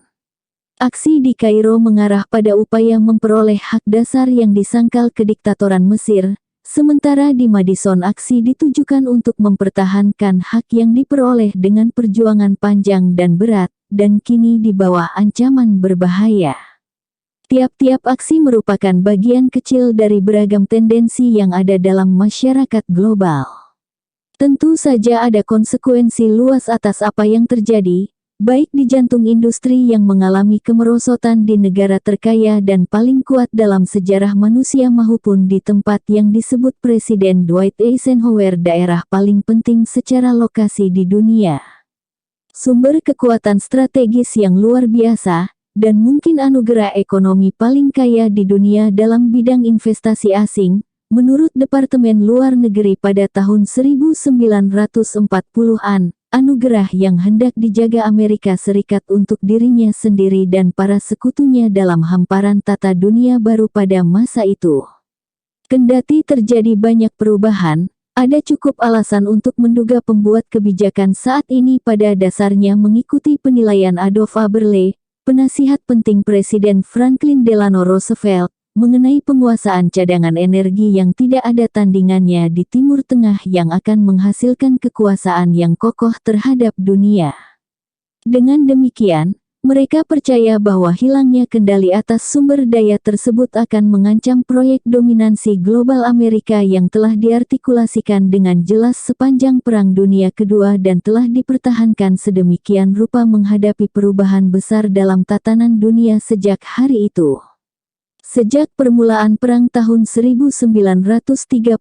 Aksi di Kairo mengarah pada upaya memperoleh hak dasar yang disangkal kediktatoran Mesir, sementara di Madison aksi ditujukan untuk mempertahankan hak yang diperoleh dengan perjuangan panjang dan berat, dan kini di bawah ancaman berbahaya. Tiap-tiap aksi merupakan bagian kecil dari beragam tendensi yang ada dalam masyarakat global. Tentu saja ada konsekuensi luas atas apa yang terjadi, baik di jantung industri yang mengalami kemerosotan di negara terkaya dan paling kuat dalam sejarah manusia maupun di tempat yang disebut Presiden Dwight Eisenhower daerah paling penting secara lokasi di dunia. Sumber kekuatan strategis yang luar biasa, dan mungkin anugerah ekonomi paling kaya di dunia dalam bidang investasi asing, menurut Departemen Luar Negeri pada tahun 1940-an, anugerah yang hendak dijaga Amerika Serikat untuk dirinya sendiri dan para sekutunya dalam hamparan tata dunia baru pada masa itu. Kendati terjadi banyak perubahan, ada cukup alasan untuk menduga pembuat kebijakan saat ini pada dasarnya mengikuti penilaian Adolf Aberle, penasihat penting Presiden Franklin Delano Roosevelt, mengenai penguasaan cadangan energi yang tidak ada tandingannya di Timur Tengah yang akan menghasilkan kekuasaan yang kokoh terhadap dunia. Dengan demikian, mereka percaya bahwa hilangnya kendali atas sumber daya tersebut akan mengancam proyek dominansi global Amerika yang telah diartikulasikan dengan jelas sepanjang Perang Dunia Kedua dan telah dipertahankan sedemikian rupa menghadapi perubahan besar dalam tatanan dunia sejak hari itu. Sejak permulaan perang tahun 1939,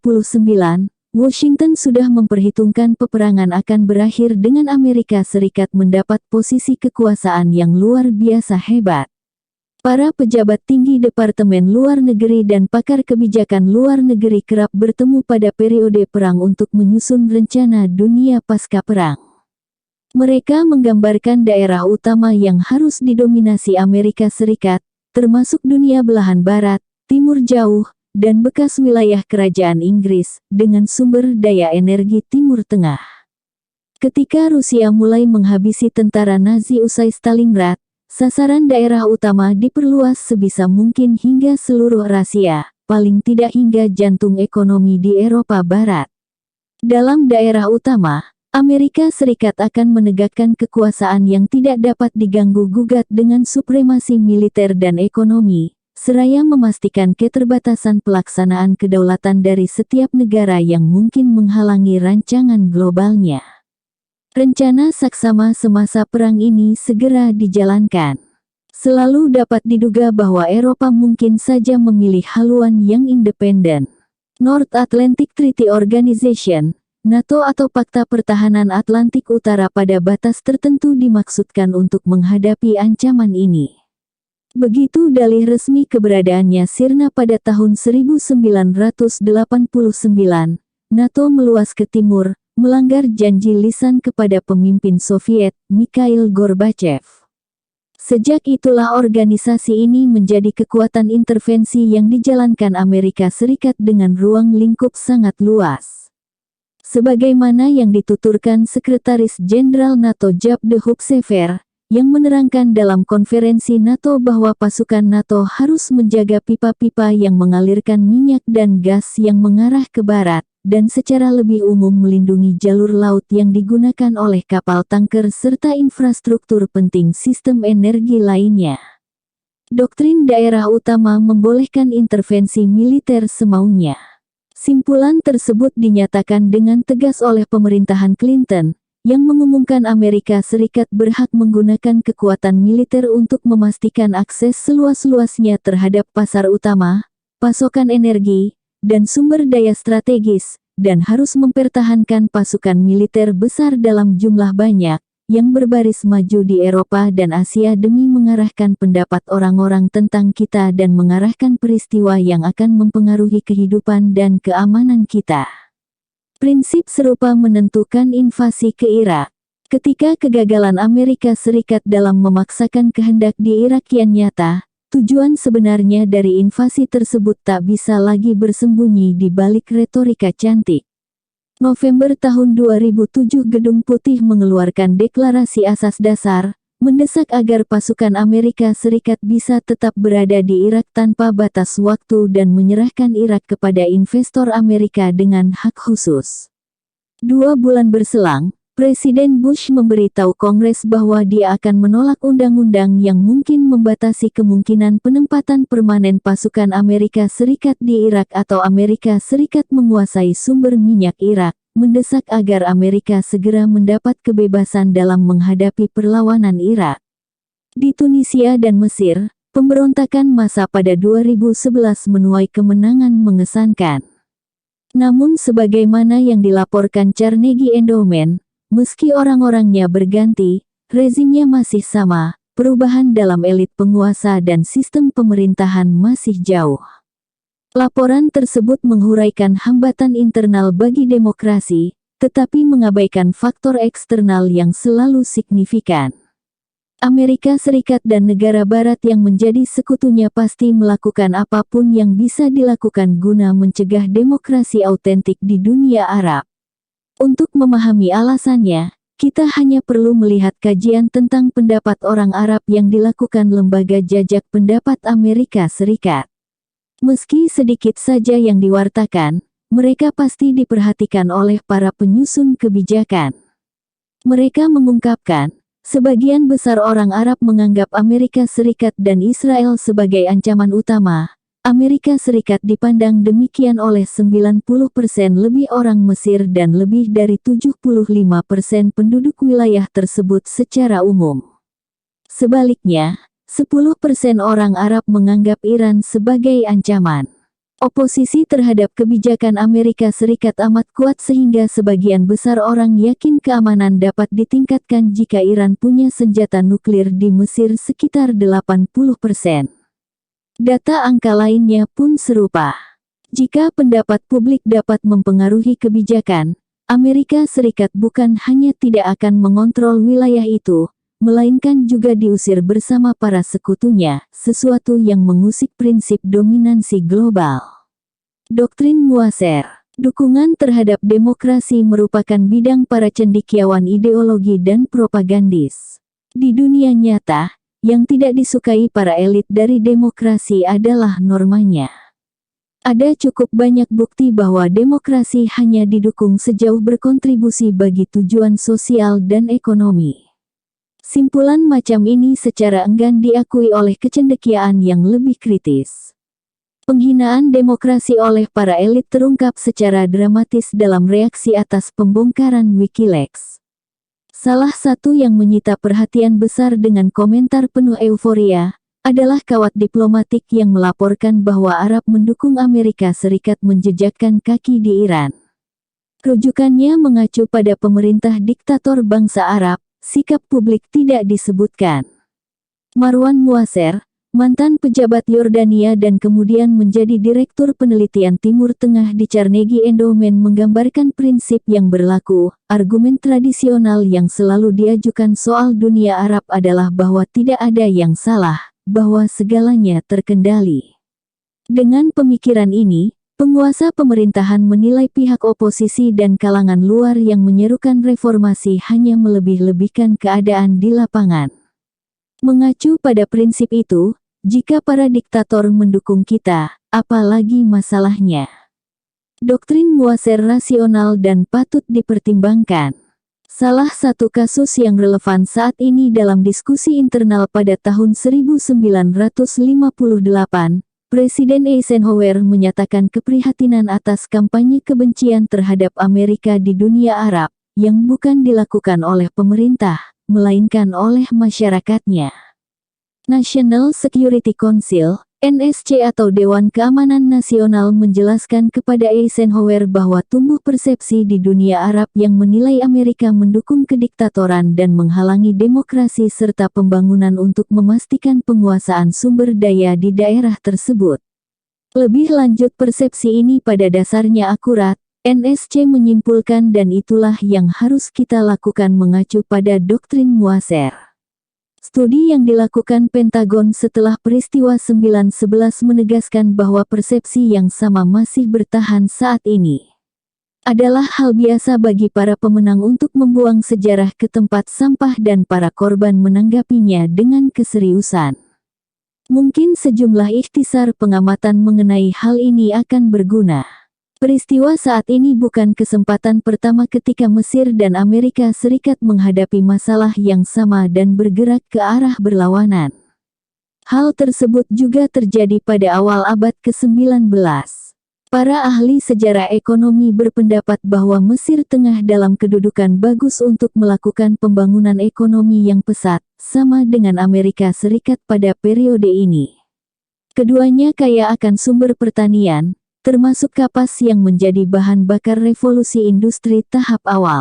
Washington sudah memperhitungkan peperangan akan berakhir dengan Amerika Serikat mendapat posisi kekuasaan yang luar biasa hebat. Para pejabat tinggi Departemen Luar Negeri dan pakar kebijakan luar negeri kerap bertemu pada periode perang untuk menyusun rencana dunia pasca perang. Mereka menggambarkan daerah utama yang harus didominasi Amerika Serikat, termasuk dunia belahan barat, timur jauh, dan bekas wilayah kerajaan Inggris, dengan sumber daya energi Timur Tengah. Ketika Rusia mulai menghabisi tentara Nazi usai Stalingrad, sasaran daerah utama diperluas sebisa mungkin hingga seluruh Rusia, paling tidak hingga jantung ekonomi di Eropa Barat. Dalam daerah utama, Amerika Serikat akan menegakkan kekuasaan yang tidak dapat diganggu-gugat dengan supremasi militer dan ekonomi, seraya memastikan keterbatasan pelaksanaan kedaulatan dari setiap negara yang mungkin menghalangi rancangan globalnya. Rencana saksama semasa perang ini segera dijalankan. Selalu dapat diduga bahwa Eropa mungkin saja memilih haluan yang independen. North Atlantic Treaty Organization, NATO atau Pakta Pertahanan Atlantik Utara pada batas tertentu dimaksudkan untuk menghadapi ancaman ini. Begitu dalih resmi keberadaannya sirna pada tahun 1989, NATO meluas ke timur, melanggar janji lisan kepada pemimpin Soviet, Mikhail Gorbachev. Sejak itulah organisasi ini menjadi kekuatan intervensi yang dijalankan Amerika Serikat dengan ruang lingkup sangat luas. Sebagaimana yang dituturkan Sekretaris Jenderal NATO Jaap de Hoop Scheffer, yang menerangkan dalam konferensi NATO bahwa pasukan NATO harus menjaga pipa-pipa yang mengalirkan minyak dan gas yang mengarah ke barat, dan secara lebih umum melindungi jalur laut yang digunakan oleh kapal tanker serta infrastruktur penting sistem energi lainnya. Doktrin daerah utama membolehkan intervensi militer semaunya. Simpulan tersebut dinyatakan dengan tegas oleh pemerintahan Clinton, yang mengumumkan Amerika Serikat berhak menggunakan kekuatan militer untuk memastikan akses seluas-luasnya terhadap pasar utama, pasokan energi, dan sumber daya strategis, dan harus mempertahankan pasukan militer besar dalam jumlah banyak, yang berbaris maju di Eropa dan Asia demi mengarahkan pendapat orang-orang tentang kita dan mengarahkan peristiwa yang akan mempengaruhi kehidupan dan keamanan kita. Prinsip serupa menentukan invasi ke Irak. Ketika kegagalan Amerika Serikat dalam memaksakan kehendak di Irak kian nyata, tujuan sebenarnya dari invasi tersebut tak bisa lagi bersembunyi di balik retorika cantik. November tahun 2007 Gedung Putih mengeluarkan deklarasi asas dasar, mendesak agar pasukan Amerika Serikat bisa tetap berada di Irak tanpa batas waktu dan menyerahkan Irak kepada investor Amerika dengan hak khusus. 2 bulan berselang, Presiden Bush memberitahu Kongres bahwa dia akan menolak undang-undang yang mungkin membatasi kemungkinan penempatan permanen pasukan Amerika Serikat di Irak atau Amerika Serikat menguasai sumber minyak Irak, mendesak agar Amerika segera mendapat kebebasan dalam menghadapi perlawanan Irak. Di Tunisia dan Mesir, pemberontakan massa pada 2011 menuai kemenangan mengesankan. Namun sebagaimana yang dilaporkan Carnegie Endowment, meski orang-orangnya berganti, rezimnya masih sama, perubahan dalam elit penguasa dan sistem pemerintahan masih jauh. Laporan tersebut menghuraikan hambatan internal bagi demokrasi, tetapi mengabaikan faktor eksternal yang selalu signifikan. Amerika Serikat dan negara barat yang menjadi sekutunya pasti melakukan apapun yang bisa dilakukan guna mencegah demokrasi autentik di dunia Arab. Untuk memahami alasannya, kita hanya perlu melihat kajian tentang pendapat orang Arab yang dilakukan Lembaga Jajak Pendapat Amerika Serikat. Meski sedikit saja yang diwartakan, mereka pasti diperhatikan oleh para penyusun kebijakan. Mereka mengungkapkan, sebagian besar orang Arab menganggap Amerika Serikat dan Israel sebagai ancaman utama. Amerika Serikat dipandang demikian oleh 90% lebih orang Mesir dan lebih dari 75% penduduk wilayah tersebut secara umum. Sebaliknya, 10% orang Arab menganggap Iran sebagai ancaman. Oposisi terhadap kebijakan Amerika Serikat amat kuat sehingga sebagian besar orang yakin keamanan dapat ditingkatkan jika Iran punya senjata nuklir di Mesir sekitar 80%. Data angka lainnya pun serupa. Jika pendapat publik dapat mempengaruhi kebijakan, Amerika Serikat bukan hanya tidak akan mengontrol wilayah itu, melainkan juga diusir bersama para sekutunya, sesuatu yang mengusik prinsip dominansi global. Doktrin Muasser. Dukungan terhadap demokrasi merupakan bidang para cendekiawan ideologi dan propagandis. Di dunia nyata, yang tidak disukai para elit dari demokrasi adalah normanya. Ada cukup banyak bukti bahwa demokrasi hanya didukung sejauh berkontribusi bagi tujuan sosial dan ekonomi. Simpulan macam ini secara enggan diakui oleh kecendekiaan yang lebih kritis. Penghinaan demokrasi oleh para elit terungkap secara dramatis dalam reaksi atas pembongkaran Wikileaks. Salah satu yang menyita perhatian besar dengan komentar penuh euforia, adalah kawat diplomatik yang melaporkan bahwa Arab mendukung Amerika Serikat menjejakkan kaki di Iran. Rujukannya mengacu pada pemerintah diktator bangsa Arab, sikap publik tidak disebutkan. Marwan Muasser, mantan pejabat Yordania dan kemudian menjadi Direktur Penelitian Timur Tengah di Carnegie Endowment, menggambarkan prinsip yang berlaku. Argumen tradisional yang selalu diajukan soal dunia Arab adalah bahwa tidak ada yang salah, bahwa segalanya terkendali. Dengan pemikiran ini, penguasa pemerintahan menilai pihak oposisi dan kalangan luar yang menyerukan reformasi hanya melebih-lebihkan keadaan di lapangan. Mengacu pada prinsip itu, jika para diktator mendukung kita, apalagi masalahnya? Doktrin Muasir rasional dan patut dipertimbangkan. Salah satu kasus yang relevan saat ini dalam diskusi internal pada tahun 1958, Presiden Eisenhower menyatakan keprihatinan atas kampanye kebencian terhadap Amerika di dunia Arab, yang bukan dilakukan oleh pemerintah, melainkan oleh masyarakatnya. National Security Council, NSC atau Dewan Keamanan Nasional menjelaskan kepada Eisenhower bahwa tumbuh persepsi di dunia Arab yang menilai Amerika mendukung kediktatoran dan menghalangi demokrasi serta pembangunan untuk memastikan penguasaan sumber daya di daerah tersebut. Lebih lanjut, persepsi ini pada dasarnya akurat, NSC menyimpulkan, dan itulah yang harus kita lakukan mengacu pada doktrin Muasir. Studi yang dilakukan Pentagon setelah peristiwa 9/11 menegaskan bahwa persepsi yang sama masih bertahan saat ini. Adalah hal biasa bagi para pemenang untuk membuang sejarah ke tempat sampah dan para korban menanggapinya dengan keseriusan. Mungkin sejumlah ikhtisar pengamatan mengenai hal ini akan berguna. Peristiwa saat ini bukan kesempatan pertama ketika Mesir dan Amerika Serikat menghadapi masalah yang sama dan bergerak ke arah berlawanan. Hal tersebut juga terjadi pada awal abad ke-19. Para ahli sejarah ekonomi berpendapat bahwa Mesir tengah dalam kedudukan bagus untuk melakukan pembangunan ekonomi yang pesat, sama dengan Amerika Serikat pada periode ini. Keduanya kaya akan sumber pertanian, termasuk kapas yang menjadi bahan bakar revolusi industri tahap awal.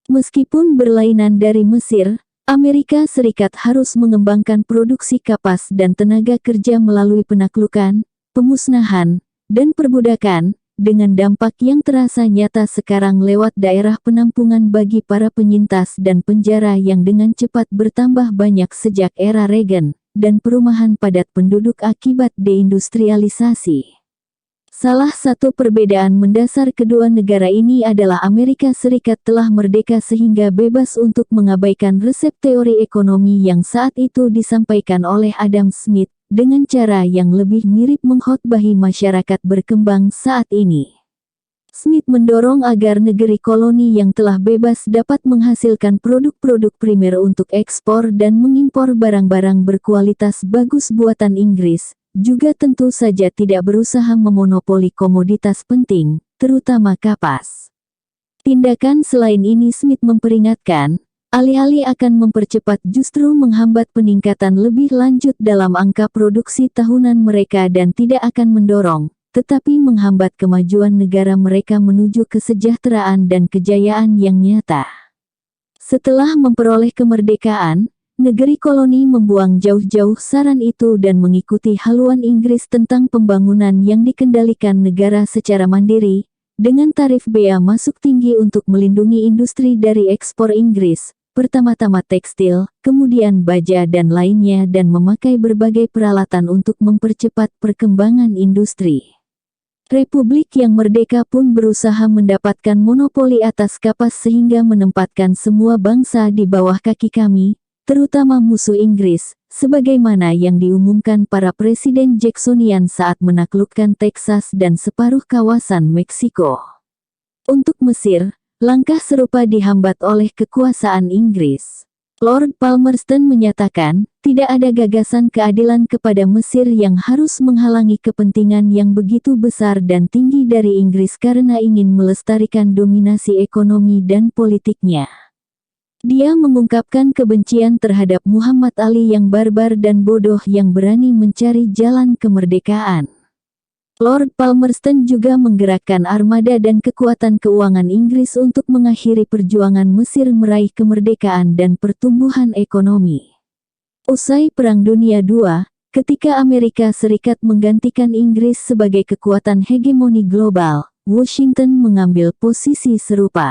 Meskipun berlainan dari Mesir, Amerika Serikat harus mengembangkan produksi kapas dan tenaga kerja melalui penaklukan, pemusnahan, dan perbudakan, dengan dampak yang terasa nyata sekarang lewat daerah penampungan bagi para penyintas dan penjara yang dengan cepat bertambah banyak sejak era Reagan, dan perumahan padat penduduk akibat deindustrialisasi. Salah satu perbedaan mendasar kedua negara ini adalah Amerika Serikat telah merdeka sehingga bebas untuk mengabaikan resep teori ekonomi yang saat itu disampaikan oleh Adam Smith, dengan cara yang lebih mirip mengkhotbahi masyarakat berkembang saat ini. Smith mendorong agar negeri koloni yang telah bebas dapat menghasilkan produk-produk primer untuk ekspor dan mengimpor barang-barang berkualitas bagus buatan Inggris, juga tentu saja tidak berusaha memonopoli komoditas penting, terutama kapas. Tindakan selain ini, Smith memperingatkan, alih-alih akan mempercepat justru menghambat peningkatan lebih lanjut dalam angka produksi tahunan mereka dan tidak akan mendorong, tetapi menghambat kemajuan negara mereka menuju kesejahteraan dan kejayaan yang nyata. Setelah memperoleh kemerdekaan, negeri koloni membuang jauh-jauh saran itu dan mengikuti haluan Inggris tentang pembangunan yang dikendalikan negara secara mandiri, dengan tarif bea masuk tinggi untuk melindungi industri dari ekspor Inggris, pertama-tama tekstil, kemudian baja dan lainnya, dan memakai berbagai peralatan untuk mempercepat perkembangan industri. Republik yang merdeka pun berusaha mendapatkan monopoli atas kapas sehingga menempatkan semua bangsa di bawah kaki kami, terutama musuh Inggris, sebagaimana yang diumumkan para presiden Jacksonian saat menaklukkan Texas dan separuh kawasan Meksiko. Untuk Mesir, langkah serupa dihambat oleh kekuasaan Inggris. Lord Palmerston menyatakan, tidak ada gagasan keadilan kepada Mesir yang harus menghalangi kepentingan yang begitu besar dan tinggi dari Inggris karena ingin melestarikan dominasi ekonomi dan politiknya. Dia mengungkapkan kebencian terhadap Muhammad Ali yang barbar dan bodoh yang berani mencari jalan kemerdekaan. Lord Palmerston juga menggerakkan armada dan kekuatan keuangan Inggris untuk mengakhiri perjuangan Mesir meraih kemerdekaan dan pertumbuhan ekonomi. Usai Perang Dunia II, Ketika Amerika Serikat menggantikan Inggris sebagai kekuatan hegemoni global, Washington mengambil posisi serupa.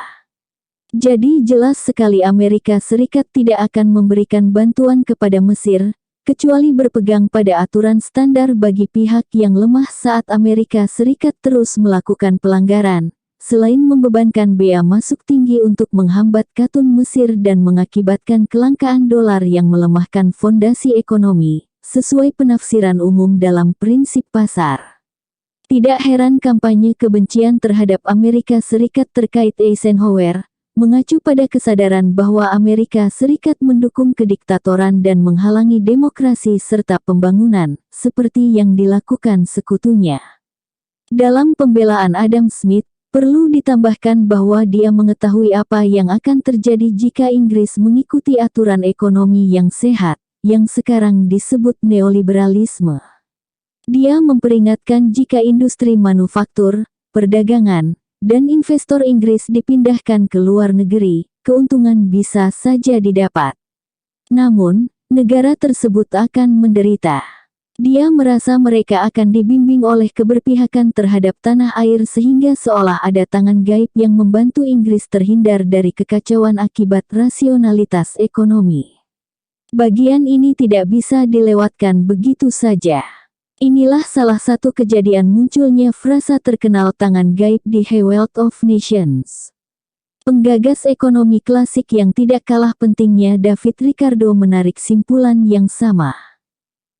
Jadi jelas sekali Amerika Serikat tidak akan memberikan bantuan kepada Mesir, kecuali berpegang pada aturan standar bagi pihak yang lemah saat Amerika Serikat terus melakukan pelanggaran, selain membebankan bea masuk tinggi untuk menghambat katun Mesir dan mengakibatkan kelangkaan dolar yang melemahkan fondasi ekonomi, sesuai penafsiran umum dalam prinsip pasar. Tidak heran kampanye kebencian terhadap Amerika Serikat terkait Eisenhower, mengacu pada kesadaran bahwa Amerika Serikat mendukung kediktatoran dan menghalangi demokrasi serta pembangunan, seperti yang dilakukan sekutunya. Dalam pembelaan Adam Smith, perlu ditambahkan bahwa dia mengetahui apa yang akan terjadi jika Inggris mengikuti aturan ekonomi yang sehat, yang sekarang disebut neoliberalisme. Dia memperingatkan jika industri manufaktur, perdagangan, dan investor Inggris dipindahkan ke luar negeri, keuntungan bisa saja didapat. Namun, negara tersebut akan menderita. Dia merasa mereka akan dibimbing oleh keberpihakan terhadap tanah air sehingga seolah ada tangan gaib yang membantu Inggris terhindar dari kekacauan akibat rasionalitas ekonomi. Bagian ini tidak bisa dilewatkan begitu saja. Inilah salah satu kejadian munculnya frasa terkenal tangan gaib di The Wealth of Nations. Penggagas ekonomi klasik yang tidak kalah pentingnya David Ricardo menarik simpulan yang sama.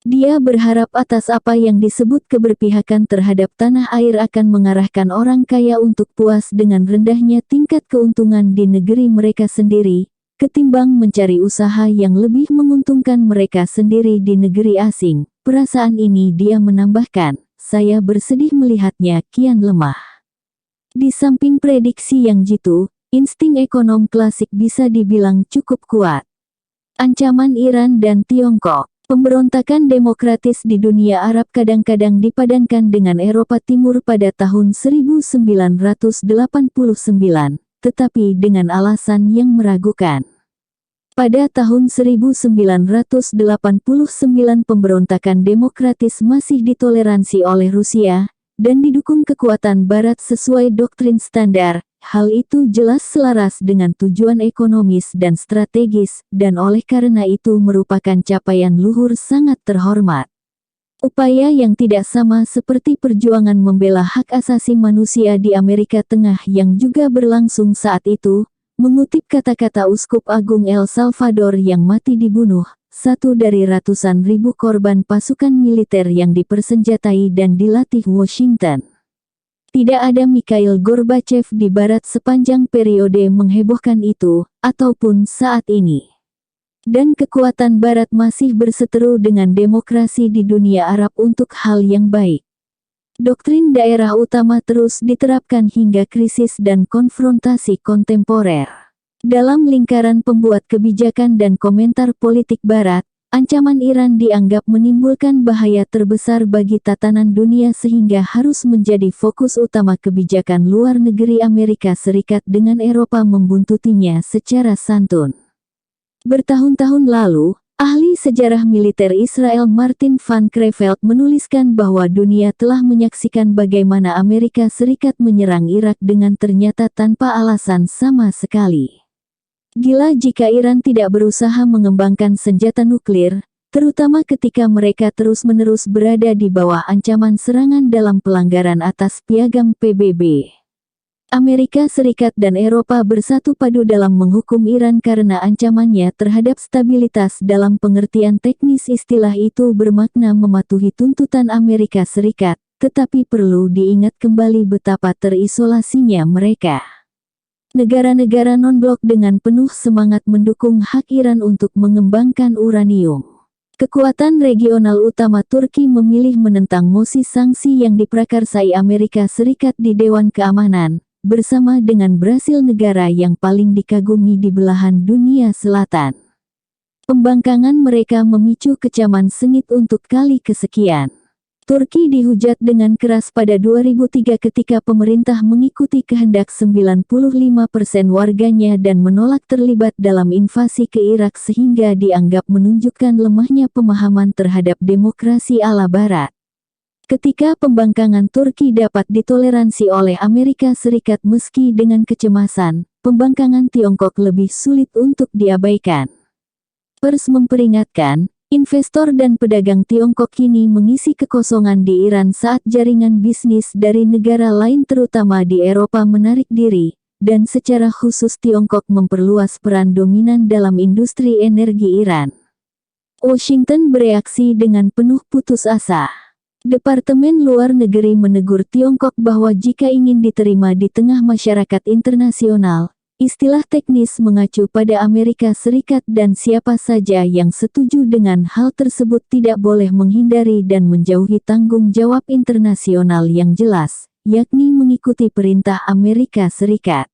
Dia berharap atas apa yang disebut keberpihakan terhadap tanah air akan mengarahkan orang kaya untuk puas dengan rendahnya tingkat keuntungan di negeri mereka sendiri, ketimbang mencari usaha yang lebih menguntungkan mereka sendiri di negeri asing. Perasaan ini dia menambahkan, saya bersedih melihatnya kian lemah. Di samping prediksi yang jitu, insting ekonom klasik bisa dibilang cukup kuat. Ancaman Iran dan Tiongkok. Pemberontakan demokratis di dunia Arab kadang-kadang dipadankan dengan Eropa Timur pada tahun 1989, tetapi dengan alasan yang meragukan. Pada tahun 1989 pemberontakan demokratis masih ditoleransi oleh Rusia, dan didukung kekuatan Barat sesuai doktrin standar. Hal itu jelas selaras dengan tujuan ekonomis dan strategis, dan oleh karena itu merupakan capaian luhur sangat terhormat. Upaya yang tidak sama seperti perjuangan membela hak asasi manusia di Amerika Tengah yang juga berlangsung saat itu, mengutip kata-kata Uskup Agung El Salvador yang mati dibunuh, satu dari ratusan ribu korban pasukan militer yang dipersenjatai dan dilatih Washington. Tidak ada Mikhail Gorbachev di Barat sepanjang periode menghebohkan itu, ataupun saat ini. Dan kekuatan Barat masih berseteru dengan demokrasi di dunia Arab untuk hal yang baik. Doktrin daerah utama terus diterapkan hingga krisis dan konfrontasi kontemporer. Dalam lingkaran pembuat kebijakan dan komentar politik Barat, ancaman Iran dianggap menimbulkan bahaya terbesar bagi tatanan dunia sehingga harus menjadi fokus utama kebijakan luar negeri Amerika Serikat dengan Eropa membuntutinya secara santun. Bertahun-tahun lalu, ahli sejarah militer Israel Martin van Creveld menuliskan bahwa dunia telah menyaksikan bagaimana Amerika Serikat menyerang Irak dengan ternyata tanpa alasan sama sekali. Gila jika Iran tidak berusaha mengembangkan senjata nuklir, terutama ketika mereka terus-menerus berada di bawah ancaman serangan dalam pelanggaran atas piagam PBB. Amerika Serikat dan Eropa bersatu padu dalam menghukum Iran karena ancamannya terhadap stabilitas. Dalam pengertian teknis istilah itu bermakna mematuhi tuntutan Amerika Serikat, tetapi perlu diingat kembali betapa terisolasinya mereka. Negara-negara non-blok dengan penuh semangat mendukung hak Iran untuk mengembangkan uranium. Kekuatan regional utama Turki memilih menentang mosi sanksi yang diprakarsai Amerika Serikat di Dewan Keamanan, bersama dengan Brasil, negara yang paling dikagumi di belahan dunia selatan. Pembangkangan mereka memicu kecaman sengit untuk kali kesekian. Turki dihujat dengan keras pada 2003 ketika pemerintah mengikuti kehendak 95% warganya dan menolak terlibat dalam invasi ke Irak sehingga dianggap menunjukkan lemahnya pemahaman terhadap demokrasi ala Barat. Ketika pembangkangan Turki dapat ditoleransi oleh Amerika Serikat meski dengan kecemasan, pembangkangan Tiongkok lebih sulit untuk diabaikan. Pers memperingatkan, investor dan pedagang Tiongkok kini mengisi kekosongan di Iran saat jaringan bisnis dari negara lain terutama di Eropa menarik diri, dan secara khusus Tiongkok memperluas peran dominan dalam industri energi Iran. Washington bereaksi dengan penuh putus asa. Departemen Luar Negeri menegur Tiongkok bahwa jika ingin diterima di tengah masyarakat internasional, istilah teknis mengacu pada Amerika Serikat dan siapa saja yang setuju dengan hal tersebut tidak boleh menghindari dan menjauhi tanggung jawab internasional yang jelas, yakni mengikuti perintah Amerika Serikat.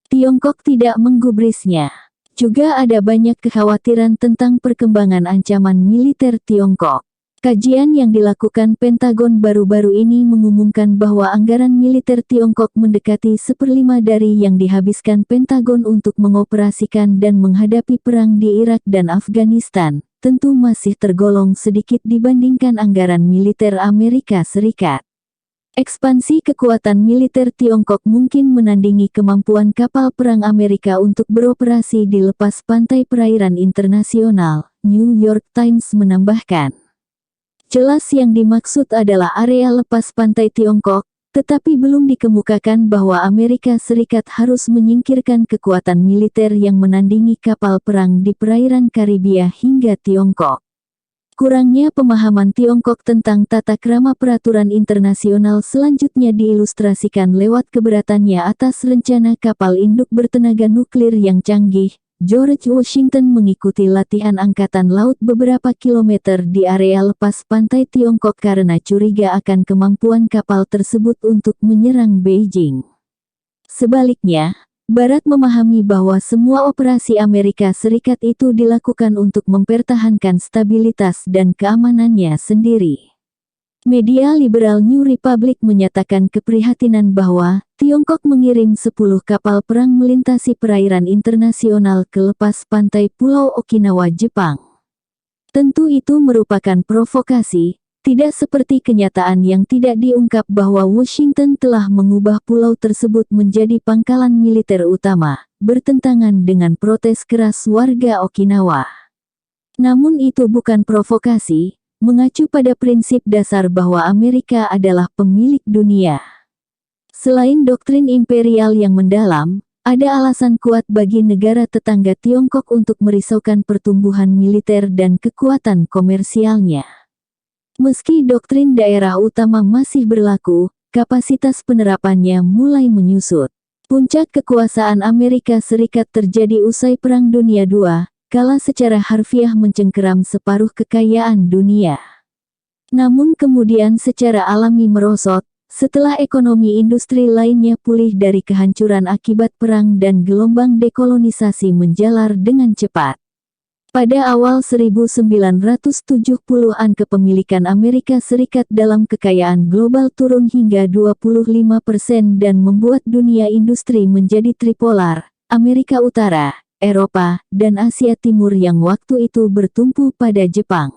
Tiongkok tidak menggubrisnya. Juga ada banyak kekhawatiran tentang perkembangan ancaman militer Tiongkok. Kajian yang dilakukan Pentagon baru-baru ini mengumumkan bahwa anggaran militer Tiongkok mendekati 1/5 dari yang dihabiskan Pentagon untuk mengoperasikan dan menghadapi perang di Irak dan Afghanistan, tentu masih tergolong sedikit dibandingkan anggaran militer Amerika Serikat. Ekspansi kekuatan militer Tiongkok mungkin menandingi kemampuan kapal perang Amerika untuk beroperasi di lepas pantai perairan internasional, New York Times menambahkan. Jelas yang dimaksud adalah area lepas pantai Tiongkok, tetapi belum dikemukakan bahwa Amerika Serikat harus menyingkirkan kekuatan militer yang menandingi kapal perang di perairan Karibia hingga Tiongkok. Kurangnya pemahaman Tiongkok tentang tata krama peraturan internasional selanjutnya diilustrasikan lewat keberatannya atas rencana kapal induk bertenaga nuklir yang canggih. George Washington mengikuti latihan angkatan laut beberapa kilometer di area lepas pantai Tiongkok karena curiga akan kemampuan kapal tersebut untuk menyerang Beijing. Sebaliknya, Barat memahami bahwa semua operasi Amerika Serikat itu dilakukan untuk mempertahankan stabilitas dan keamanannya sendiri. Media liberal New Republic menyatakan keprihatinan bahwa Tiongkok mengirim 10 kapal perang melintasi perairan internasional ke lepas pantai Pulau Okinawa, Jepang. Tentu itu merupakan provokasi, tidak seperti kenyataan yang tidak diungkap bahwa Washington telah mengubah pulau tersebut menjadi pangkalan militer utama, bertentangan dengan protes keras warga Okinawa. Namun itu bukan provokasi, mengacu pada prinsip dasar bahwa Amerika adalah pemilik dunia. Selain doktrin imperial yang mendalam, ada alasan kuat bagi negara tetangga Tiongkok untuk merisaukan pertumbuhan militer dan kekuatan komersialnya. Meski doktrin daerah utama masih berlaku, kapasitas penerapannya mulai menyusut. Puncak kekuasaan Amerika Serikat terjadi usai Perang Dunia II, kala secara harfiah mencengkeram separuh kekayaan dunia. Namun kemudian secara alami merosot, setelah ekonomi industri lainnya pulih dari kehancuran akibat perang dan gelombang dekolonisasi menjalar dengan cepat. Pada awal 1970-an kepemilikan Amerika Serikat dalam kekayaan global turun hingga 25% dan membuat dunia industri menjadi tripolar, Amerika Utara, Eropa, dan Asia Timur yang waktu itu bertumpu pada Jepang.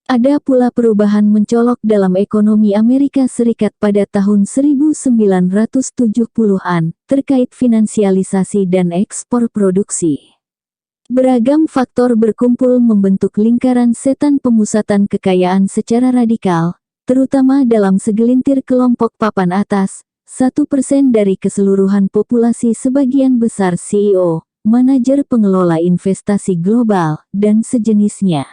Ada pula perubahan mencolok dalam ekonomi Amerika Serikat pada tahun 1970-an, terkait finansialisasi dan ekspor produksi. Beragam faktor berkumpul membentuk lingkaran setan pemusatan kekayaan secara radikal, terutama dalam segelintir kelompok papan atas, 1% dari keseluruhan populasi sebagian besar CEO, manajer pengelola investasi global, dan sejenisnya.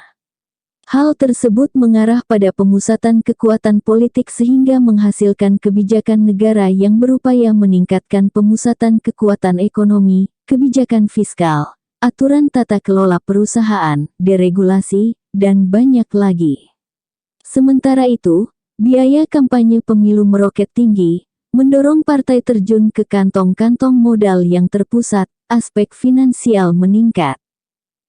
Hal tersebut mengarah pada pemusatan kekuatan politik sehingga menghasilkan kebijakan negara yang berupaya meningkatkan pemusatan kekuatan ekonomi, kebijakan fiskal, aturan tata kelola perusahaan, deregulasi, dan banyak lagi. Sementara itu, biaya kampanye pemilu meroket tinggi, mendorong partai terjun ke kantong-kantong modal yang terpusat, aspek finansial meningkat.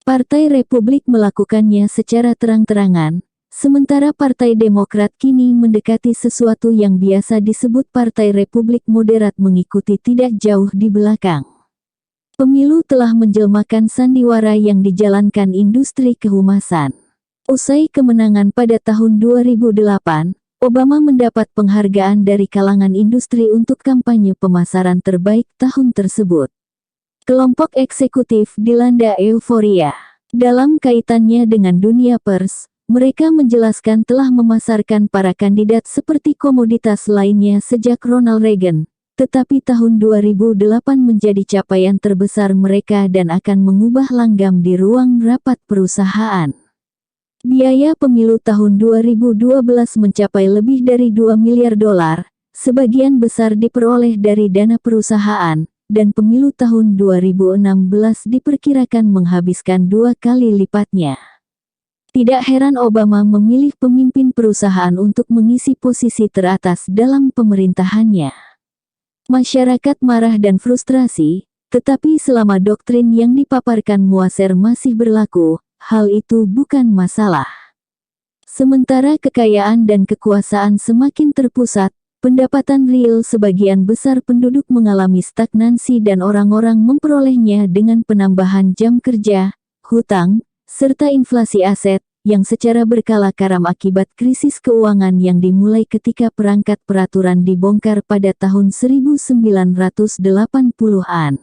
Partai Republik melakukannya secara terang-terangan, sementara Partai Demokrat kini mendekati sesuatu yang biasa disebut Partai Republik Moderat mengikuti tidak jauh di belakang. Pemilu telah menjelmakan sandiwara yang dijalankan industri kehumasan. Usai kemenangan pada tahun 2008, Obama mendapat penghargaan dari kalangan industri untuk kampanye pemasaran terbaik tahun tersebut. Kelompok eksekutif dilanda euforia. Dalam kaitannya dengan dunia pers, mereka menjelaskan telah memasarkan para kandidat seperti komoditas lainnya sejak Ronald Reagan, tetapi tahun 2008 menjadi capaian terbesar mereka dan akan mengubah langgam di ruang rapat perusahaan. Biaya pemilu tahun 2012 mencapai lebih dari $2 miliar, sebagian besar diperoleh dari dana perusahaan, dan pemilu tahun 2016 diperkirakan menghabiskan 2 kali lipatnya. Tidak heran Obama memilih pemimpin perusahaan untuk mengisi posisi teratas dalam pemerintahannya. Masyarakat marah dan frustrasi, tetapi selama doktrin yang dipaparkan Moasser masih berlaku, hal itu bukan masalah. Sementara kekayaan dan kekuasaan semakin terpusat, pendapatan real sebagian besar penduduk mengalami stagnansi dan orang-orang memperolehnya dengan penambahan jam kerja, hutang, serta inflasi aset, yang secara berkala karam akibat krisis keuangan yang dimulai ketika perangkat peraturan dibongkar pada tahun 1980-an.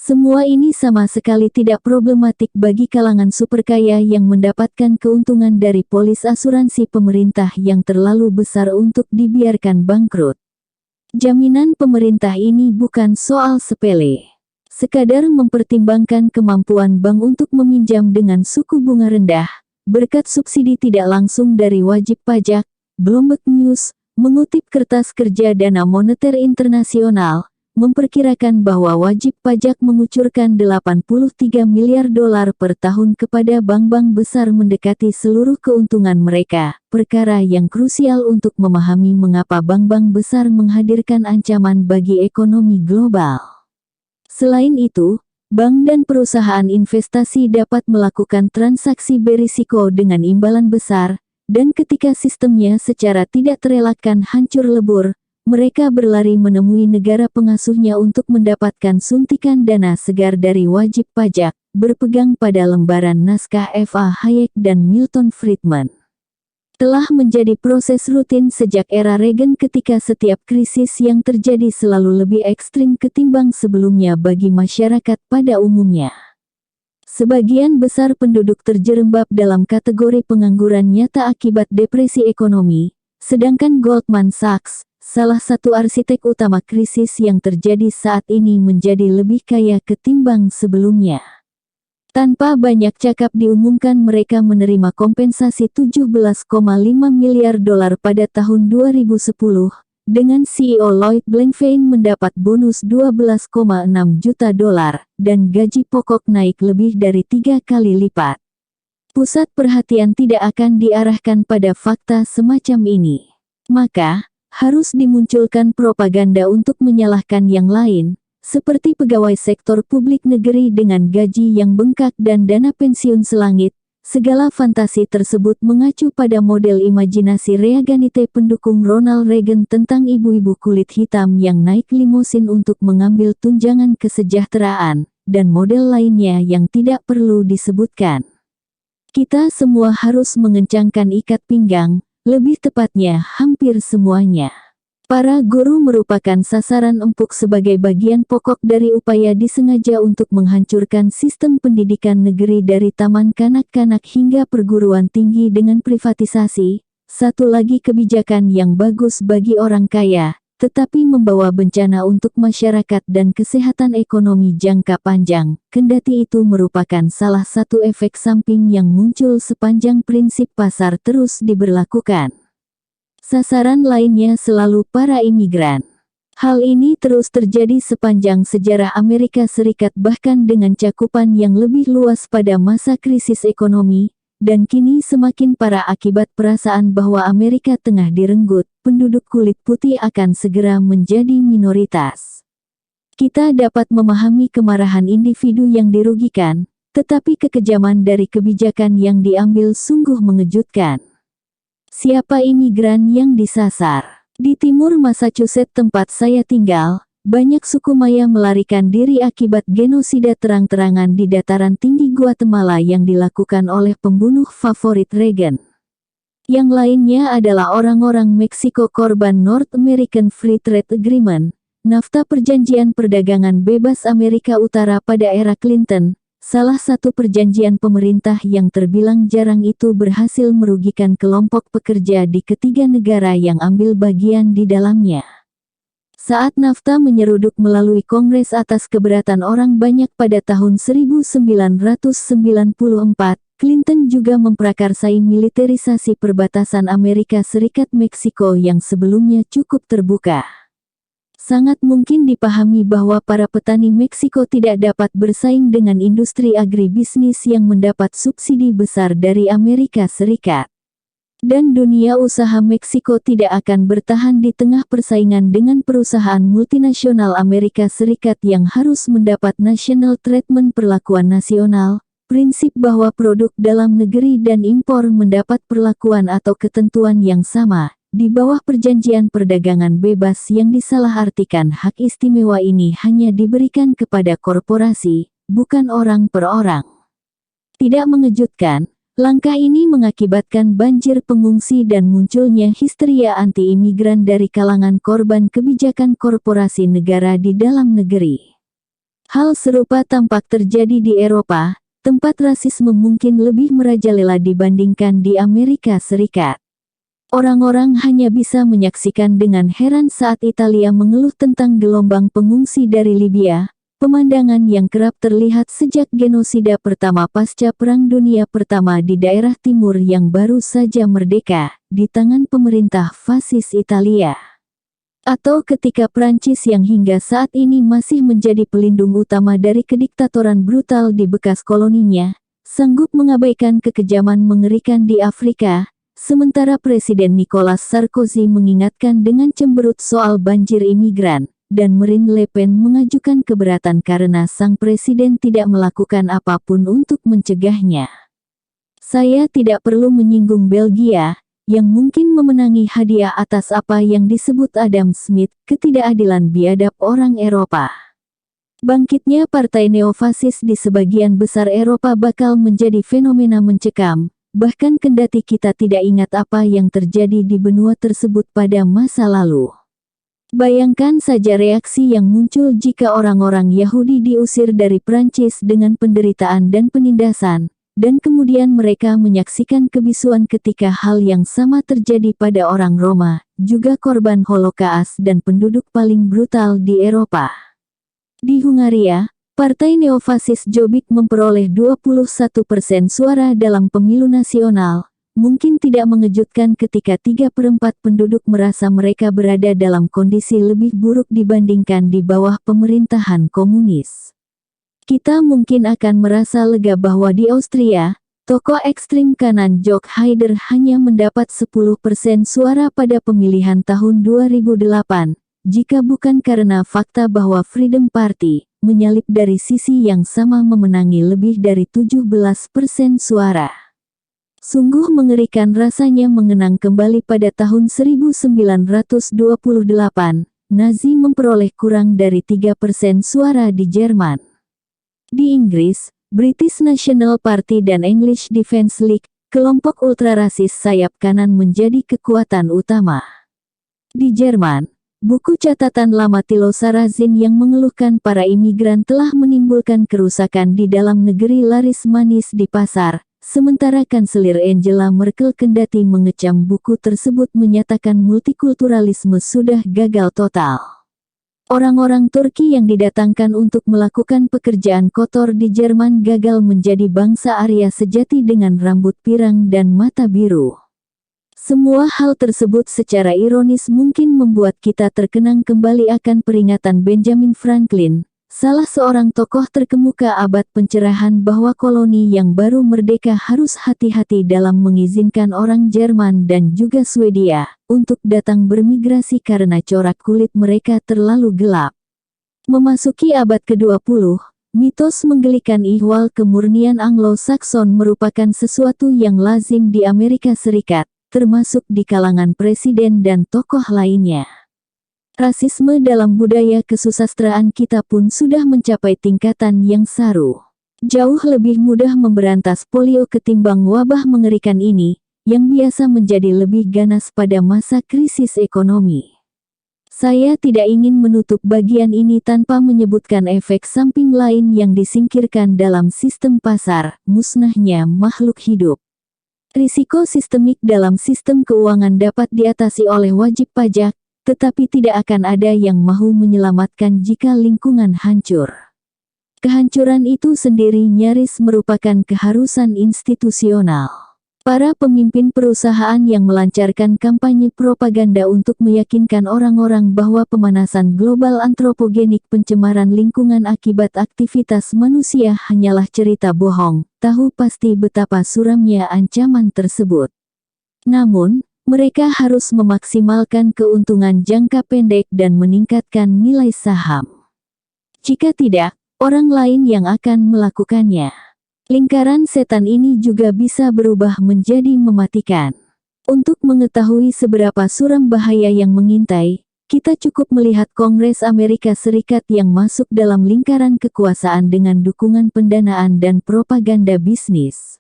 Semua ini sama sekali tidak problematik bagi kalangan superkaya yang mendapatkan keuntungan dari polis asuransi pemerintah yang terlalu besar untuk dibiarkan bangkrut. Jaminan pemerintah ini bukan soal sepele. Sekadar mempertimbangkan kemampuan bank untuk meminjam dengan suku bunga rendah, berkat subsidi tidak langsung dari wajib pajak. Bloomberg News mengutip kertas kerja Dana Moneter Internasional, memperkirakan bahwa wajib pajak mengucurkan $83 miliar per tahun kepada bank-bank besar mendekati seluruh keuntungan mereka, perkara yang krusial untuk memahami mengapa bank-bank besar menghadirkan ancaman bagi ekonomi global. Selain itu, bank dan perusahaan investasi dapat melakukan transaksi berisiko dengan imbalan besar, dan ketika sistemnya secara tidak terelakkan hancur lebur, mereka berlari menemui negara pengasuhnya untuk mendapatkan suntikan dana segar dari wajib pajak, berpegang pada lembaran naskah F.A. Hayek dan Milton Friedman. Telah menjadi proses rutin sejak era Reagan ketika setiap krisis yang terjadi selalu lebih ekstrim ketimbang sebelumnya bagi masyarakat pada umumnya. Sebagian besar penduduk terjerembab dalam kategori pengangguran nyata akibat depresi ekonomi, sedangkan Goldman Sachs, salah satu arsitek utama krisis yang terjadi saat ini, menjadi lebih kaya ketimbang sebelumnya. Tanpa banyak cakap diumumkan mereka menerima kompensasi $17,5 miliar pada tahun 2010, dengan CEO Lloyd Blankfein mendapat bonus $12,6 juta dan gaji pokok naik lebih dari 3 kali lipat. Pusat perhatian tidak akan diarahkan pada fakta semacam ini. Maka, harus dimunculkan propaganda untuk menyalahkan yang lain, seperti pegawai sektor publik negeri dengan gaji yang bengkak dan dana pensiun selangit. Segala fantasi tersebut mengacu pada model imajinasi Reaganite pendukung Ronald Reagan tentang ibu-ibu kulit hitam yang naik limusin untuk mengambil tunjangan kesejahteraan, dan model lainnya yang tidak perlu disebutkan. Kita semua harus mengencangkan ikat pinggang. Lebih tepatnya, hampir semuanya. Para guru merupakan sasaran empuk sebagai bagian pokok dari upaya disengaja untuk menghancurkan sistem pendidikan negeri dari taman kanak-kanak hingga perguruan tinggi dengan privatisasi. Satu lagi kebijakan yang bagus bagi orang kaya, tetapi membawa bencana untuk masyarakat dan kesehatan ekonomi jangka panjang, kendati itu merupakan salah satu efek samping yang muncul sepanjang prinsip pasar terus diberlakukan. Sasaran lainnya selalu para imigran. Hal ini terus terjadi sepanjang sejarah Amerika Serikat bahkan dengan cakupan yang lebih luas pada masa krisis ekonomi, dan kini semakin parah akibat perasaan bahwa Amerika tengah direnggut, penduduk kulit putih akan segera menjadi minoritas. Kita dapat memahami kemarahan individu yang dirugikan, tetapi kekejaman dari kebijakan yang diambil sungguh mengejutkan. Siapa imigran yang disasar? Di timur Massachusetts tempat saya tinggal, banyak suku Maya melarikan diri akibat genosida terang-terangan di dataran tinggi Guatemala yang dilakukan oleh pembunuh favorit Reagan. Yang lainnya adalah orang-orang Meksiko korban North American Free Trade Agreement, NAFTA Perjanjian Perdagangan Bebas Amerika Utara pada era Clinton, salah satu perjanjian pemerintah yang terbilang jarang itu berhasil merugikan kelompok pekerja di ketiga negara yang ambil bagian di dalamnya. Saat NAFTA menyeruduk melalui Kongres atas keberatan orang banyak pada tahun 1994, Clinton juga memprakarsai militerisasi perbatasan Amerika Serikat-Meksiko yang sebelumnya cukup terbuka. Sangat mungkin dipahami bahwa para petani Meksiko tidak dapat bersaing dengan industri agribisnis yang mendapat subsidi besar dari Amerika Serikat. Dan dunia usaha Meksiko tidak akan bertahan di tengah persaingan dengan perusahaan multinasional Amerika Serikat yang harus mendapat national treatment perlakuan nasional. Prinsip bahwa produk dalam negeri dan impor mendapat perlakuan atau ketentuan yang sama, di bawah perjanjian perdagangan bebas yang disalahartikan hak istimewa ini hanya diberikan kepada korporasi, bukan orang per orang. Tidak mengejutkan, langkah ini mengakibatkan banjir pengungsi dan munculnya histeria anti-imigran dari kalangan korban kebijakan korporasi negara di dalam negeri. Hal serupa tampak terjadi di Eropa, tempat rasisme mungkin lebih merajalela dibandingkan di Amerika Serikat. Orang-orang hanya bisa menyaksikan dengan heran saat Italia mengeluh tentang gelombang pengungsi dari Libya, pemandangan yang kerap terlihat sejak genosida pertama pasca Perang Dunia Pertama di daerah timur yang baru saja merdeka, di tangan pemerintah fasis Italia. Atau ketika Prancis yang hingga saat ini masih menjadi pelindung utama dari kediktatoran brutal di bekas koloninya, sanggup mengabaikan kekejaman mengerikan di Afrika, sementara Presiden Nicolas Sarkozy mengingatkan dengan cemberut soal banjir imigran, dan Marine Le Pen mengajukan keberatan karena sang presiden tidak melakukan apapun untuk mencegahnya. Saya tidak perlu menyinggung Belgia, yang mungkin memenangi hadiah atas apa yang disebut Adam Smith, ketidakadilan biadab orang Eropa. Bangkitnya partai neofasis di sebagian besar Eropa bakal menjadi fenomena mencekam, bahkan kendati kita tidak ingat apa yang terjadi di benua tersebut pada masa lalu. Bayangkan saja reaksi yang muncul jika orang-orang Yahudi diusir dari Prancis dengan penderitaan dan penindasan, dan kemudian mereka menyaksikan kebisuan ketika hal yang sama terjadi pada orang Roma, juga korban Holocaust dan penduduk paling brutal di Eropa. Di Hungaria, partai neofasis Jobbik memperoleh 21% suara dalam pemilu nasional. Mungkin tidak mengejutkan ketika 3/4 penduduk merasa mereka berada dalam kondisi lebih buruk dibandingkan di bawah pemerintahan komunis. Kita mungkin akan merasa lega bahwa di Austria, tokoh ekstrim kanan Jörg Haider hanya mendapat 10% suara pada pemilihan tahun 2008, jika bukan karena fakta bahwa Freedom Party, menyalip dari sisi yang sama memenangi lebih dari 17% suara. Sungguh mengerikan rasanya mengenang kembali pada tahun 1928, Nazi memperoleh kurang dari 3% suara di Jerman. Di Inggris, British National Party dan English Defence League, kelompok ultrarasis sayap kanan menjadi kekuatan utama. Di Jerman, buku catatan lama Thilo Sarrazin yang mengeluhkan para imigran telah menimbulkan kerusakan di dalam negeri laris manis di pasar, sementara Kanselir Angela Merkel kendati mengecam buku tersebut menyatakan multikulturalisme sudah gagal total. Orang-orang Turki yang didatangkan untuk melakukan pekerjaan kotor di Jerman gagal menjadi bangsa Arya sejati dengan rambut pirang dan mata biru. Semua hal tersebut secara ironis mungkin membuat kita terkenang kembali akan peringatan Benjamin Franklin, salah seorang tokoh terkemuka abad pencerahan bahwa koloni yang baru merdeka harus hati-hati dalam mengizinkan orang Jerman dan juga Swedia untuk datang bermigrasi karena corak kulit mereka terlalu gelap. Memasuki abad ke-20, mitos menggelikan ihwal kemurnian Anglo-Saxon merupakan sesuatu yang lazim di Amerika Serikat, termasuk di kalangan presiden dan tokoh lainnya. Rasisme dalam budaya kesusastraan kita pun sudah mencapai tingkatan yang saru. Jauh lebih mudah memberantas polio ketimbang wabah mengerikan ini, yang biasa menjadi lebih ganas pada masa krisis ekonomi. Saya tidak ingin menutup bagian ini tanpa menyebutkan efek samping lain yang disingkirkan dalam sistem pasar, musnahnya makhluk hidup. Risiko sistemik dalam sistem keuangan dapat diatasi oleh wajib pajak, tetapi tidak akan ada yang mau menyelamatkan jika lingkungan hancur. Kehancuran itu sendiri nyaris merupakan keharusan institusional. Para pemimpin perusahaan yang melancarkan kampanye propaganda untuk meyakinkan orang-orang bahwa pemanasan global antropogenik pencemaran lingkungan akibat aktivitas manusia hanyalah cerita bohong, tahu pasti betapa suramnya ancaman tersebut. Namun, mereka harus memaksimalkan keuntungan jangka pendek dan meningkatkan nilai saham. Jika tidak, orang lain yang akan melakukannya. Lingkaran setan ini juga bisa berubah menjadi mematikan. Untuk mengetahui seberapa suram bahaya yang mengintai, kita cukup melihat Kongres Amerika Serikat yang masuk dalam lingkaran kekuasaan dengan dukungan pendanaan dan propaganda bisnis.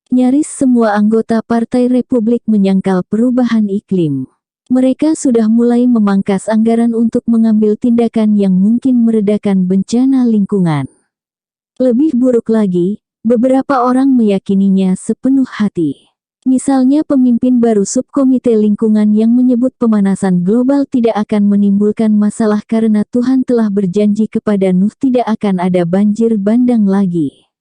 Nyaris semua anggota Partai Republik menyangkal perubahan iklim. Mereka sudah mulai memangkas anggaran untuk mengambil tindakan yang mungkin meredakan bencana lingkungan. Lebih buruk lagi, beberapa orang meyakininya sepenuh hati. Misalnya pemimpin baru subkomite lingkungan yang menyebut pemanasan global tidak akan menimbulkan masalah karena Tuhan telah berjanji kepada Nuh tidak akan ada banjir bandang lagi.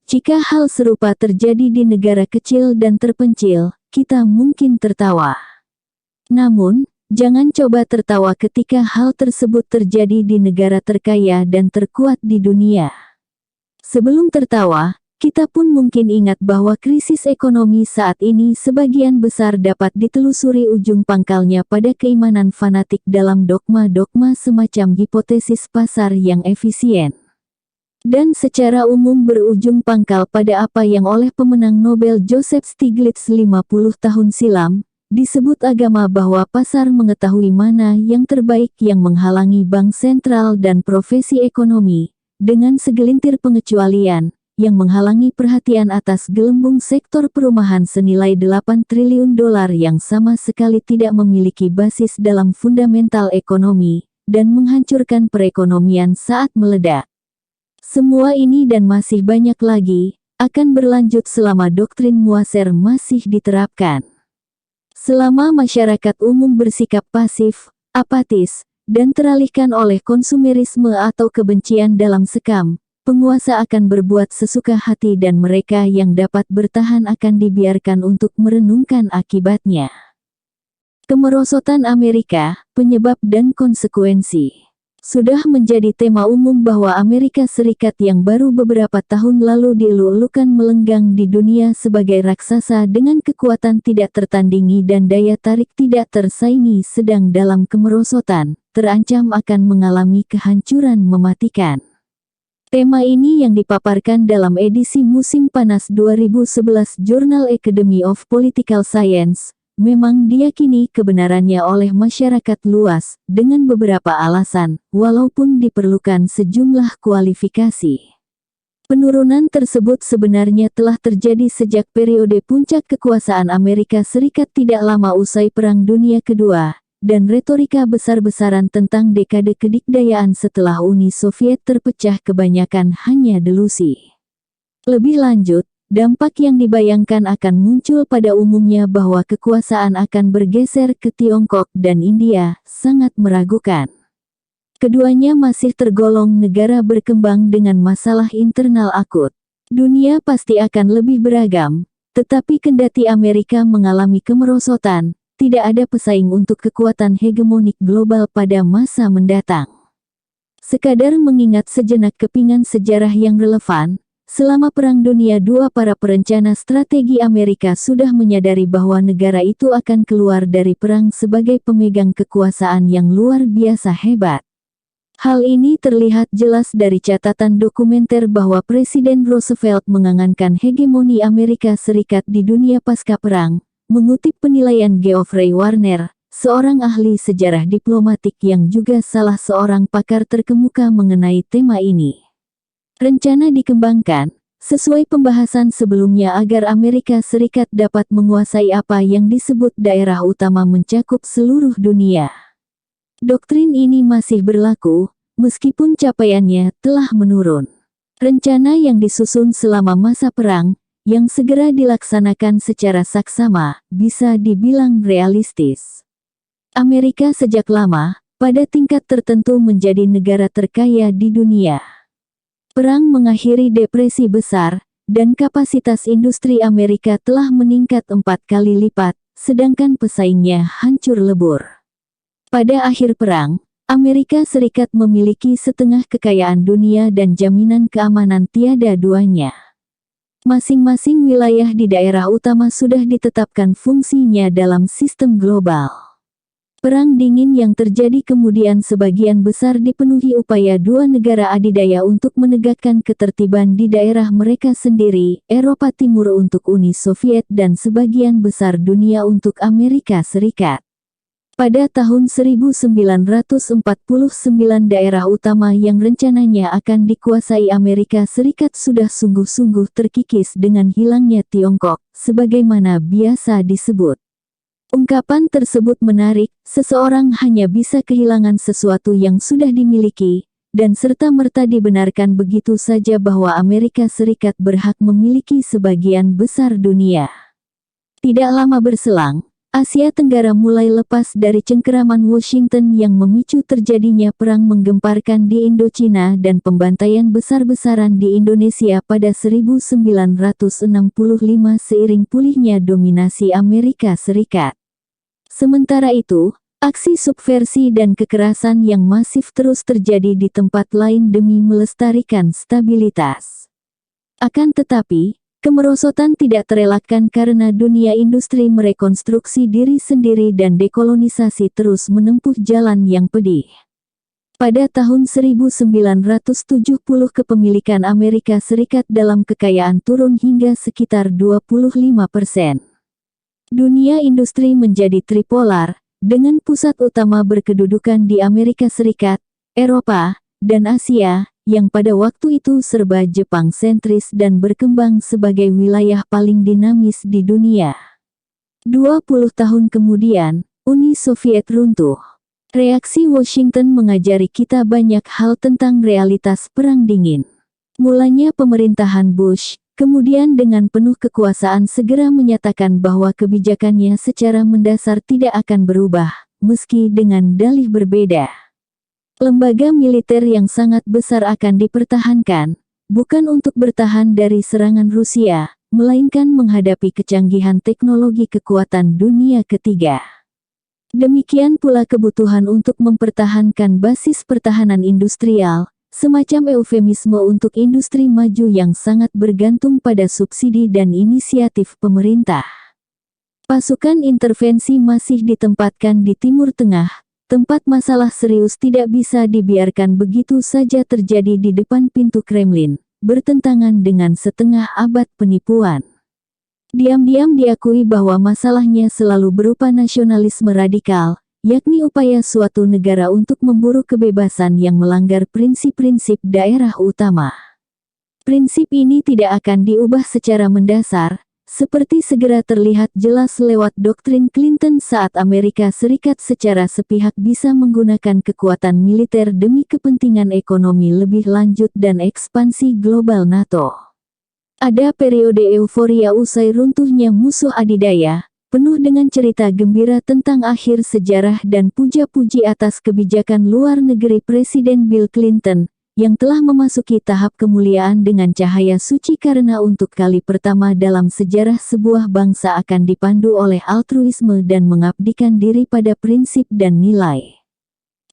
Jika hal serupa terjadi di negara kecil dan terpencil, kita mungkin tertawa. Namun, jangan coba tertawa ketika hal tersebut terjadi di negara terkaya dan terkuat di dunia. Sebelum tertawa, kita pun mungkin ingat bahwa krisis ekonomi saat ini sebagian besar dapat ditelusuri ujung pangkalnya pada keimanan fanatik dalam dogma-dogma semacam hipotesis pasar yang efisien. Dan secara umum berujung pangkal pada apa yang oleh pemenang Nobel Joseph Stiglitz 50 tahun silam, disebut agama bahwa pasar mengetahui mana yang terbaik yang menghalangi bank sentral dan profesi ekonomi, dengan segelintir pengecualian, yang menghalangi perhatian atas gelembung sektor perumahan senilai 8 triliun dolar yang sama sekali tidak memiliki basis dalam fundamental ekonomi, dan menghancurkan perekonomian saat meledak. Semua ini dan masih banyak lagi, akan berlanjut selama doktrin Muaser masih diterapkan. Selama masyarakat umum bersikap pasif, apatis, dan teralihkan oleh konsumerisme atau kebencian dalam sekam, penguasa akan berbuat sesuka hati dan mereka yang dapat bertahan akan dibiarkan untuk merenungkan akibatnya. Kemerosotan Amerika, penyebab dan konsekuensi. Sudah menjadi tema umum bahwa Amerika Serikat yang baru beberapa tahun lalu dilulukan melenggang di dunia sebagai raksasa dengan kekuatan tidak tertandingi dan daya tarik tidak tersaingi sedang dalam kemerosotan, terancam akan mengalami kehancuran mematikan. Tema ini yang dipaparkan dalam edisi musim panas 2011 Journal Academy of Political Science, memang diyakini kebenarannya oleh masyarakat luas, dengan beberapa alasan, walaupun diperlukan sejumlah kualifikasi. Penurunan tersebut sebenarnya telah terjadi sejak periode puncak kekuasaan Amerika Serikat tidak lama usai Perang Dunia Kedua, dan retorika besar-besaran tentang dekade kedikdayaan setelah Uni Soviet terpecah kebanyakan hanya delusi. Lebih lanjut, dampak yang dibayangkan akan muncul pada umumnya bahwa kekuasaan akan bergeser ke Tiongkok dan India, sangat meragukan. Keduanya masih tergolong negara berkembang dengan masalah internal akut. Dunia pasti akan lebih beragam, tetapi kendati Amerika mengalami kemerosotan, tidak ada pesaing untuk kekuatan hegemonik global pada masa mendatang. Sekadar mengingat sejenak kepingan sejarah yang relevan, selama Perang Dunia II para perencana strategi Amerika sudah menyadari bahwa negara itu akan keluar dari perang sebagai pemegang kekuasaan yang luar biasa hebat. Hal ini terlihat jelas dari catatan dokumenter bahwa Presiden Roosevelt mengangankan hegemoni Amerika Serikat di dunia pasca perang, Mengutip penilaian Geoffrey Warner, seorang ahli sejarah diplomatik yang juga salah seorang pakar terkemuka mengenai tema ini. Rencana dikembangkan, sesuai pembahasan sebelumnya agar Amerika Serikat dapat menguasai apa yang disebut daerah utama mencakup seluruh dunia. Doktrin ini masih berlaku, meskipun capaiannya telah menurun. Rencana yang disusun selama masa perang, yang segera dilaksanakan secara saksama, bisa dibilang realistis. Amerika sejak lama, pada tingkat tertentu menjadi negara terkaya di dunia. Perang mengakhiri depresi besar, dan kapasitas industri Amerika telah meningkat 4 kali lipat, sedangkan pesaingnya hancur lebur. Pada akhir perang, Amerika Serikat memiliki setengah kekayaan dunia dan jaminan keamanan tiada duanya. Masing-masing wilayah di daerah utama sudah ditetapkan fungsinya dalam sistem global. Perang dingin yang terjadi kemudian sebagian besar dipenuhi upaya dua negara adidaya untuk menegakkan ketertiban di daerah mereka sendiri, Eropa Timur untuk Uni Soviet dan sebagian besar dunia untuk Amerika Serikat. Pada tahun 1949 daerah utama yang rencananya akan dikuasai Amerika Serikat sudah sungguh-sungguh terkikis dengan hilangnya Tiongkok, sebagaimana biasa disebut. Ungkapan tersebut menarik, seseorang hanya bisa kehilangan sesuatu yang sudah dimiliki, dan serta-merta dibenarkan begitu saja bahwa Amerika Serikat berhak memiliki sebagian besar dunia. Tidak lama berselang, Asia Tenggara mulai lepas dari cengkeraman Washington yang memicu terjadinya perang menggemparkan di Indochina dan pembantaian besar-besaran di Indonesia pada 1965 seiring pulihnya dominasi Amerika Serikat. Sementara itu, aksi subversi dan kekerasan yang masif terus terjadi di tempat lain demi melestarikan stabilitas. Akan tetapi, kemerosotan tidak terelakkan karena dunia industri merekonstruksi diri sendiri dan dekolonisasi terus menempuh jalan yang pedih. Pada tahun 1970 kepemilikan Amerika Serikat dalam kekayaan turun hingga sekitar 25%. Dunia industri menjadi tripolar, dengan pusat utama berkedudukan di Amerika Serikat, Eropa, dan Asia, yang pada waktu itu serba Jepang sentris dan berkembang sebagai wilayah paling dinamis di dunia. 20 tahun kemudian, Uni Soviet runtuh. Reaksi Washington mengajari kita banyak hal tentang realitas Perang Dingin. Mulanya pemerintahan Bush, kemudian dengan penuh kekuasaan segera menyatakan bahwa kebijakannya secara mendasar tidak akan berubah, meski dengan dalih berbeda. Lembaga militer yang sangat besar akan dipertahankan, bukan untuk bertahan dari serangan Rusia, melainkan menghadapi kecanggihan teknologi kekuatan dunia ketiga. Demikian pula kebutuhan untuk mempertahankan basis pertahanan industrial, semacam eufemisme untuk industri maju yang sangat bergantung pada subsidi dan inisiatif pemerintah. Pasukan intervensi masih ditempatkan di Timur Tengah, tempat masalah serius tidak bisa dibiarkan begitu saja terjadi di depan pintu Kremlin, bertentangan dengan setengah abad penipuan. Diam-diam diakui bahwa masalahnya selalu berupa nasionalisme radikal, yakni upaya suatu negara untuk memburu kebebasan yang melanggar prinsip-prinsip daerah utama. Prinsip ini tidak akan diubah secara mendasar, seperti segera terlihat jelas lewat doktrin Clinton saat Amerika Serikat secara sepihak bisa menggunakan kekuatan militer demi kepentingan ekonomi lebih lanjut dan ekspansi global NATO. Ada periode euforia usai runtuhnya musuh adidaya, penuh dengan cerita gembira tentang akhir sejarah dan puja-puji atas kebijakan luar negeri Presiden Bill Clinton, yang telah memasuki tahap kemuliaan dengan cahaya suci karena untuk kali pertama dalam sejarah sebuah bangsa akan dipandu oleh altruisme dan mengabdikan diri pada prinsip dan nilai.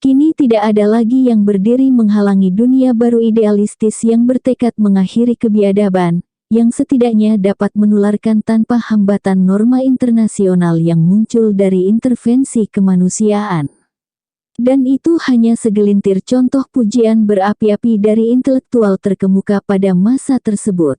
Kini tidak ada lagi yang berdiri menghalangi dunia baru idealistis yang bertekad mengakhiri kebiadaban, yang setidaknya dapat menularkan tanpa hambatan norma internasional yang muncul dari intervensi kemanusiaan. Dan itu hanya segelintir contoh pujian berapi-api dari intelektual terkemuka pada masa tersebut.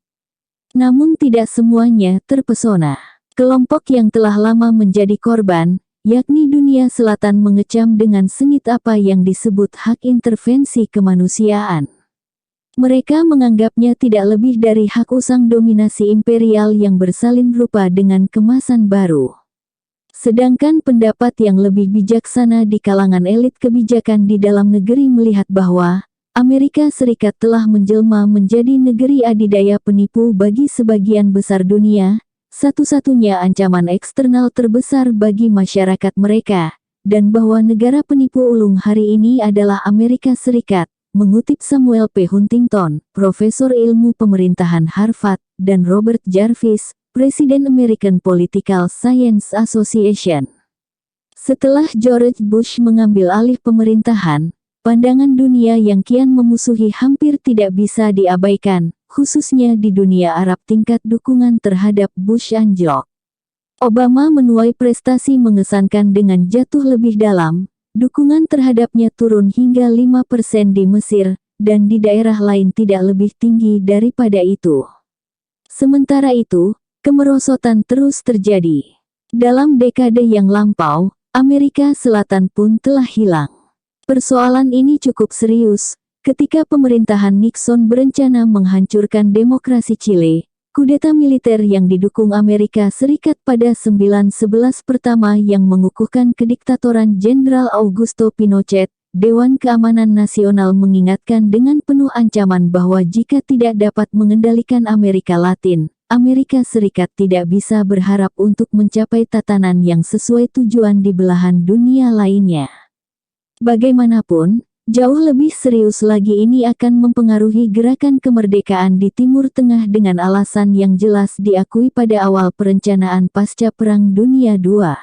Namun tidak semuanya terpesona. Kelompok yang telah lama menjadi korban, yakni dunia selatan, mengecam dengan sengit apa yang disebut hak intervensi kemanusiaan. Mereka menganggapnya tidak lebih dari hak usang dominasi imperial yang bersalin rupa dengan kemasan baru. Sedangkan pendapat yang lebih bijaksana di kalangan elit kebijakan di dalam negeri melihat bahwa Amerika Serikat telah menjelma menjadi negeri adidaya penipu bagi sebagian besar dunia, satu-satunya ancaman eksternal terbesar bagi masyarakat mereka, dan bahwa negara penipu ulung hari ini adalah Amerika Serikat, mengutip Samuel P. Huntington, Profesor Ilmu Pemerintahan Harvard, dan Robert Jarvis, Presiden American Political Science Association. Setelah George Bush mengambil alih pemerintahan, pandangan dunia yang kian memusuhi hampir tidak bisa diabaikan, khususnya di dunia Arab. Tingkat dukungan terhadap Bush anjlok. Obama menuai prestasi mengesankan dengan jatuh lebih dalam, dukungan terhadapnya turun hingga 5% di Mesir, dan di daerah lain tidak lebih tinggi daripada itu. Sementara itu, kemerosotan terus terjadi. Dalam dekade yang lampau, Amerika Selatan pun telah hilang. Persoalan ini cukup serius, ketika pemerintahan Nixon berencana menghancurkan demokrasi Chile. Kudeta militer yang didukung Amerika Serikat pada 9/11 pertama yang mengukuhkan kediktatoran Jenderal Augusto Pinochet. Dewan Keamanan Nasional mengingatkan dengan penuh ancaman bahwa jika tidak dapat mengendalikan Amerika Latin, Amerika Serikat tidak bisa berharap untuk mencapai tatanan yang sesuai tujuan di belahan dunia lainnya. Bagaimanapun, jauh lebih serius lagi ini akan mempengaruhi gerakan kemerdekaan di Timur Tengah dengan alasan yang jelas diakui pada awal perencanaan pasca Perang Dunia II.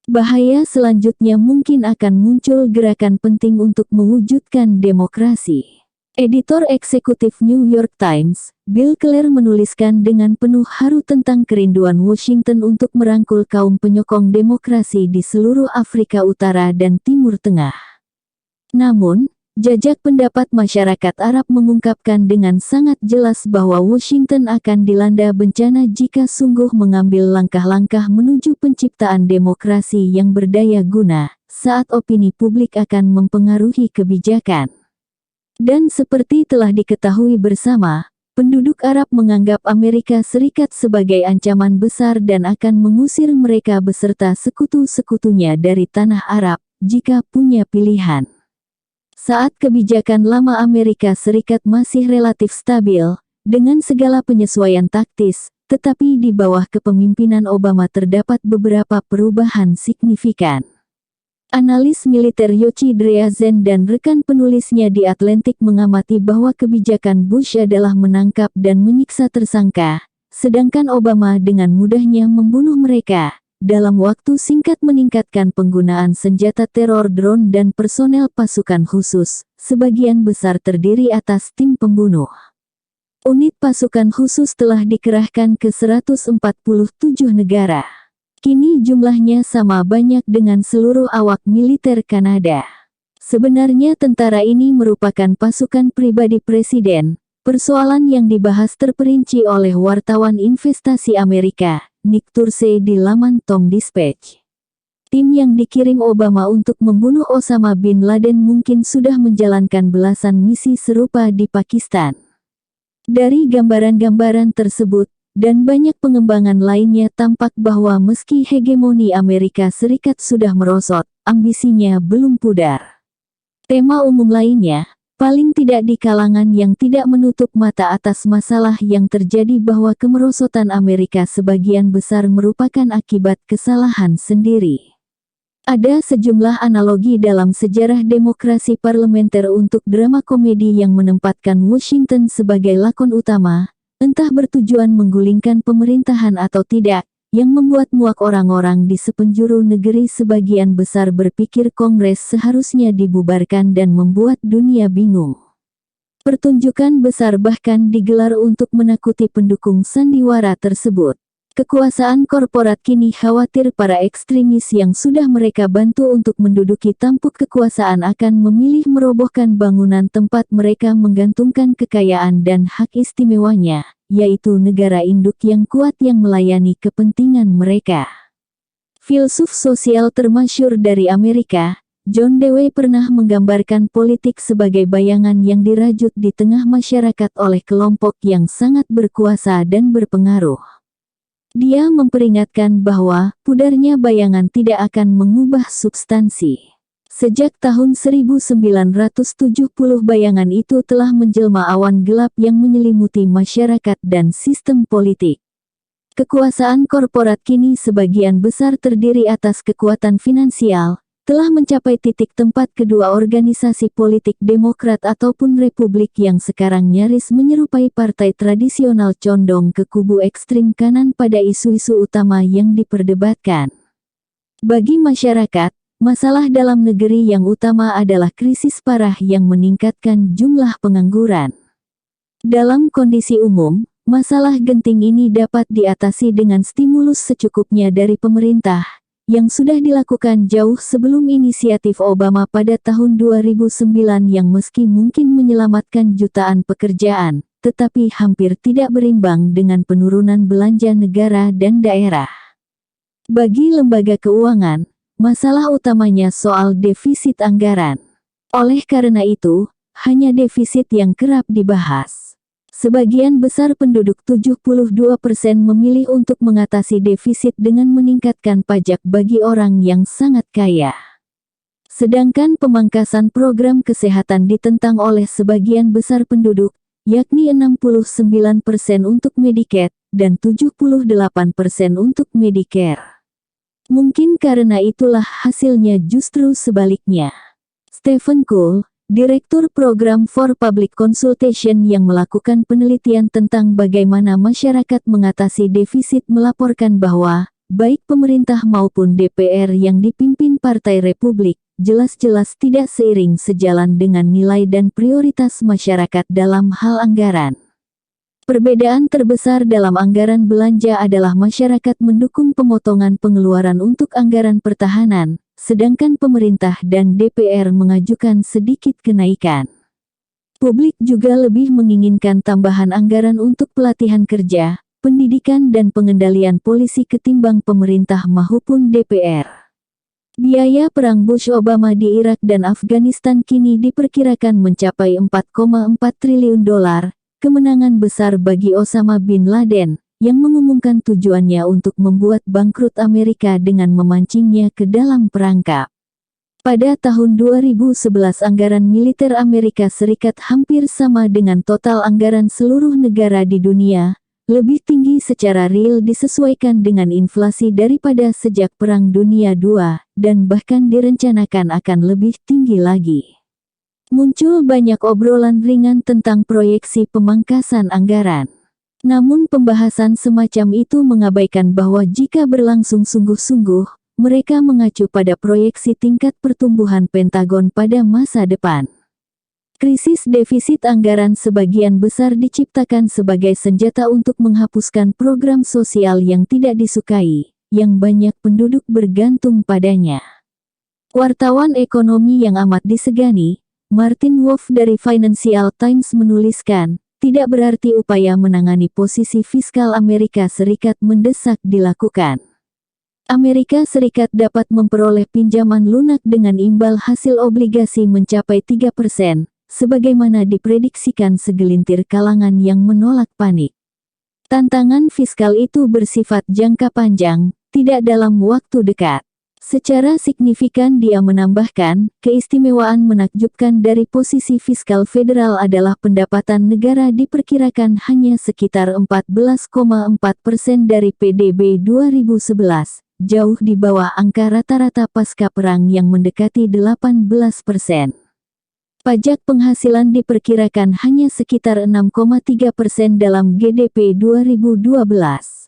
Bahaya selanjutnya mungkin akan muncul gerakan penting untuk mewujudkan demokrasi. Editor eksekutif New York Times, Bill Keller, menuliskan dengan penuh haru tentang kerinduan Washington untuk merangkul kaum penyokong demokrasi di seluruh Afrika Utara dan Timur Tengah. Namun, jajak pendapat masyarakat Arab mengungkapkan dengan sangat jelas bahwa Washington akan dilanda bencana jika sungguh mengambil langkah-langkah menuju penciptaan demokrasi yang berdaya guna, saat opini publik akan mempengaruhi kebijakan. Dan seperti telah diketahui bersama, penduduk Arab menganggap Amerika Serikat sebagai ancaman besar dan akan mengusir mereka beserta sekutu-sekutunya dari tanah Arab, jika punya pilihan. Saat kebijakan lama Amerika Serikat masih relatif stabil, dengan segala penyesuaian taktis, tetapi di bawah kepemimpinan Obama terdapat beberapa perubahan signifikan. Analis militer Yochi Dreazen dan rekan penulisnya di Atlantic mengamati bahwa kebijakan Bush adalah menangkap dan menyiksa tersangka, sedangkan Obama dengan mudahnya membunuh mereka. Dalam waktu singkat meningkatkan penggunaan senjata teror, drone dan personel pasukan khusus, sebagian besar terdiri atas tim pembunuh. Unit pasukan khusus telah dikerahkan ke 147 negara. Kini jumlahnya sama banyak dengan seluruh awak militer Kanada. Sebenarnya tentara ini merupakan pasukan pribadi presiden, persoalan yang dibahas terperinci oleh wartawan investasi Amerika, Nick Tursey di laman Tom Dispatch. Tim yang dikirim Obama untuk membunuh Osama bin Laden mungkin sudah menjalankan belasan misi serupa di Pakistan. Dari gambaran-gambaran tersebut, dan banyak pengembangan lainnya, tampak bahwa meski hegemoni Amerika Serikat sudah merosot, ambisinya belum pudar. Tema umum lainnya, paling tidak di kalangan yang tidak menutup mata atas masalah yang terjadi, bahwa kemerosotan Amerika sebagian besar merupakan akibat kesalahan sendiri. Ada sejumlah analogi dalam sejarah demokrasi parlementer untuk drama komedi yang menempatkan Washington sebagai lakon utama, entah bertujuan menggulingkan pemerintahan atau tidak, yang membuat muak orang-orang di sepenjuru negeri. Sebagian besar berpikir Kongres seharusnya dibubarkan dan membuat dunia bingung. Pertunjukan besar bahkan digelar untuk menakuti pendukung sandiwara tersebut. Kekuasaan korporat kini khawatir para ekstremis yang sudah mereka bantu untuk menduduki tampuk kekuasaan akan memilih merobohkan bangunan tempat mereka menggantungkan kekayaan dan hak istimewanya, yaitu negara induk yang kuat yang melayani kepentingan mereka. Filsuf sosial termasyhur dari Amerika, John Dewey pernah menggambarkan politik sebagai bayangan yang dirajut di tengah masyarakat oleh kelompok yang sangat berkuasa dan berpengaruh. Dia memperingatkan bahwa pudarnya bayangan tidak akan mengubah substansi. Sejak tahun 1970 bayangan itu telah menjelma awan gelap yang menyelimuti masyarakat dan sistem politik. Kekuasaan korporat kini sebagian besar terdiri atas kekuatan finansial, telah mencapai titik tempat kedua organisasi politik Demokrat ataupun Republik yang sekarang nyaris menyerupai partai tradisional condong ke kubu ekstrim kanan pada isu-isu utama yang diperdebatkan. Bagi masyarakat, masalah dalam negeri yang utama adalah krisis parah yang meningkatkan jumlah pengangguran. Dalam kondisi umum, masalah genting ini dapat diatasi dengan stimulus secukupnya dari pemerintah, yang sudah dilakukan jauh sebelum inisiatif Obama pada tahun 2009 yang meski mungkin menyelamatkan jutaan pekerjaan, tetapi hampir tidak berimbang dengan penurunan belanja negara dan daerah. Bagi lembaga keuangan, masalah utamanya soal defisit anggaran. Oleh karena itu, hanya defisit yang kerap dibahas. Sebagian besar penduduk 72% memilih untuk mengatasi defisit dengan meningkatkan pajak bagi orang yang sangat kaya. Sedangkan pemangkasan program kesehatan ditentang oleh sebagian besar penduduk, yakni 69% untuk Medicaid dan 78% untuk Medicare. Mungkin karena itulah hasilnya justru sebaliknya. Stephen Cool, Direktur Program for Public Consultation yang melakukan penelitian tentang bagaimana masyarakat mengatasi defisit melaporkan bahwa, baik pemerintah maupun DPR yang dipimpin Partai Republik, jelas-jelas tidak seiring sejalan dengan nilai dan prioritas masyarakat dalam hal anggaran. Perbedaan terbesar dalam anggaran belanja adalah masyarakat mendukung pemotongan pengeluaran untuk anggaran pertahanan, sedangkan pemerintah dan DPR mengajukan sedikit kenaikan. Publik juga lebih menginginkan tambahan anggaran untuk pelatihan kerja, pendidikan dan pengendalian polisi ketimbang pemerintah maupun DPR. Biaya perang Bush-Obama di Irak dan Afghanistan kini diperkirakan mencapai 4,4 triliun dolar, kemenangan besar bagi Osama bin Laden, yang mengumumkan tujuannya untuk membuat bangkrut Amerika dengan memancingnya ke dalam perangkap. Pada tahun 2011 anggaran militer Amerika Serikat hampir sama dengan total anggaran seluruh negara di dunia, lebih tinggi secara real disesuaikan dengan inflasi daripada sejak Perang Dunia II, dan bahkan direncanakan akan lebih tinggi lagi. Muncul banyak obrolan ringan tentang proyeksi pemangkasan anggaran. Namun pembahasan semacam itu mengabaikan bahwa jika berlangsung sungguh-sungguh, mereka mengacu pada proyeksi tingkat pertumbuhan Pentagon pada masa depan. Krisis defisit anggaran sebagian besar diciptakan sebagai senjata untuk menghapuskan program sosial yang tidak disukai, yang banyak penduduk bergantung padanya. Wartawan ekonomi yang amat disegani, Martin Wolf dari Financial Times menuliskan, tidak berarti upaya menangani posisi fiskal Amerika Serikat mendesak dilakukan. Amerika Serikat dapat memperoleh pinjaman lunak dengan imbal hasil obligasi mencapai 3%, sebagaimana diprediksikan segelintir kalangan yang menolak panik. Tantangan fiskal itu bersifat jangka panjang, tidak dalam waktu dekat. Secara signifikan dia menambahkan, keistimewaan menakjubkan dari posisi fiskal federal adalah pendapatan negara diperkirakan hanya sekitar 14,4% dari PDB 2011, jauh di bawah angka rata-rata pasca perang yang mendekati 18%. Pajak penghasilan diperkirakan hanya sekitar 6,3% dalam GDP 2012.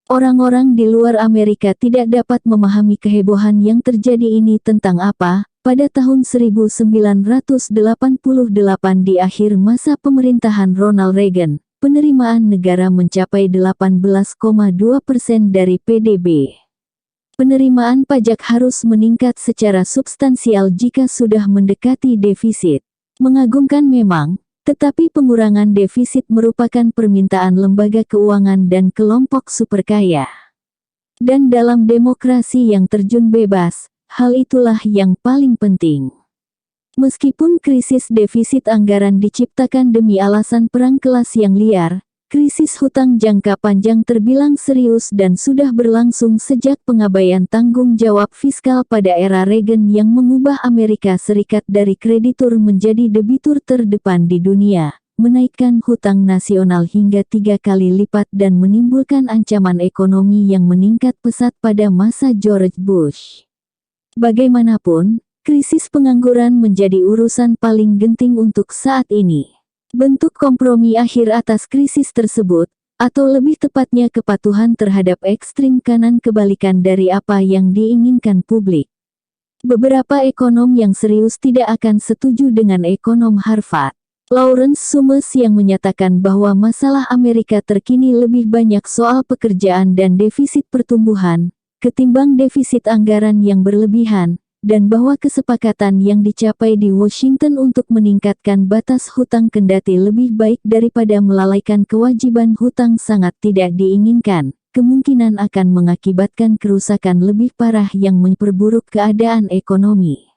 Orang-orang di luar Amerika tidak dapat memahami kehebohan yang terjadi ini tentang apa, pada tahun 1988 di akhir masa pemerintahan Ronald Reagan, penerimaan negara mencapai 18,2% dari PDB. Penerimaan pajak harus meningkat secara substansial jika sudah mendekati defisit. Mengagumkan memang, tetapi pengurangan defisit merupakan permintaan lembaga keuangan dan kelompok superkaya. Dan dalam demokrasi yang terjun bebas, hal itulah yang paling penting. Meskipun krisis defisit anggaran diciptakan demi alasan perang kelas yang liar, krisis hutang jangka panjang terbilang serius dan sudah berlangsung sejak pengabaian tanggung jawab fiskal pada era Reagan yang mengubah Amerika Serikat dari kreditur menjadi debitur terdepan di dunia, menaikkan hutang nasional hingga 3 kali lipat dan menimbulkan ancaman ekonomi yang meningkat pesat pada masa George Bush. Bagaimanapun, krisis pengangguran menjadi urusan paling genting untuk saat ini. Bentuk kompromi akhir atas krisis tersebut, atau lebih tepatnya kepatuhan terhadap ekstrim kanan kebalikan dari apa yang diinginkan publik. Beberapa ekonom yang serius tidak akan setuju dengan ekonom Harvard, Lawrence Summers, yang menyatakan bahwa masalah Amerika terkini lebih banyak soal pekerjaan dan defisit pertumbuhan, ketimbang defisit anggaran yang berlebihan, dan bahwa kesepakatan yang dicapai di Washington untuk meningkatkan batas hutang kendati lebih baik daripada melalaikan kewajiban hutang sangat tidak diinginkan, kemungkinan akan mengakibatkan kerusakan lebih parah yang memperburuk keadaan ekonomi.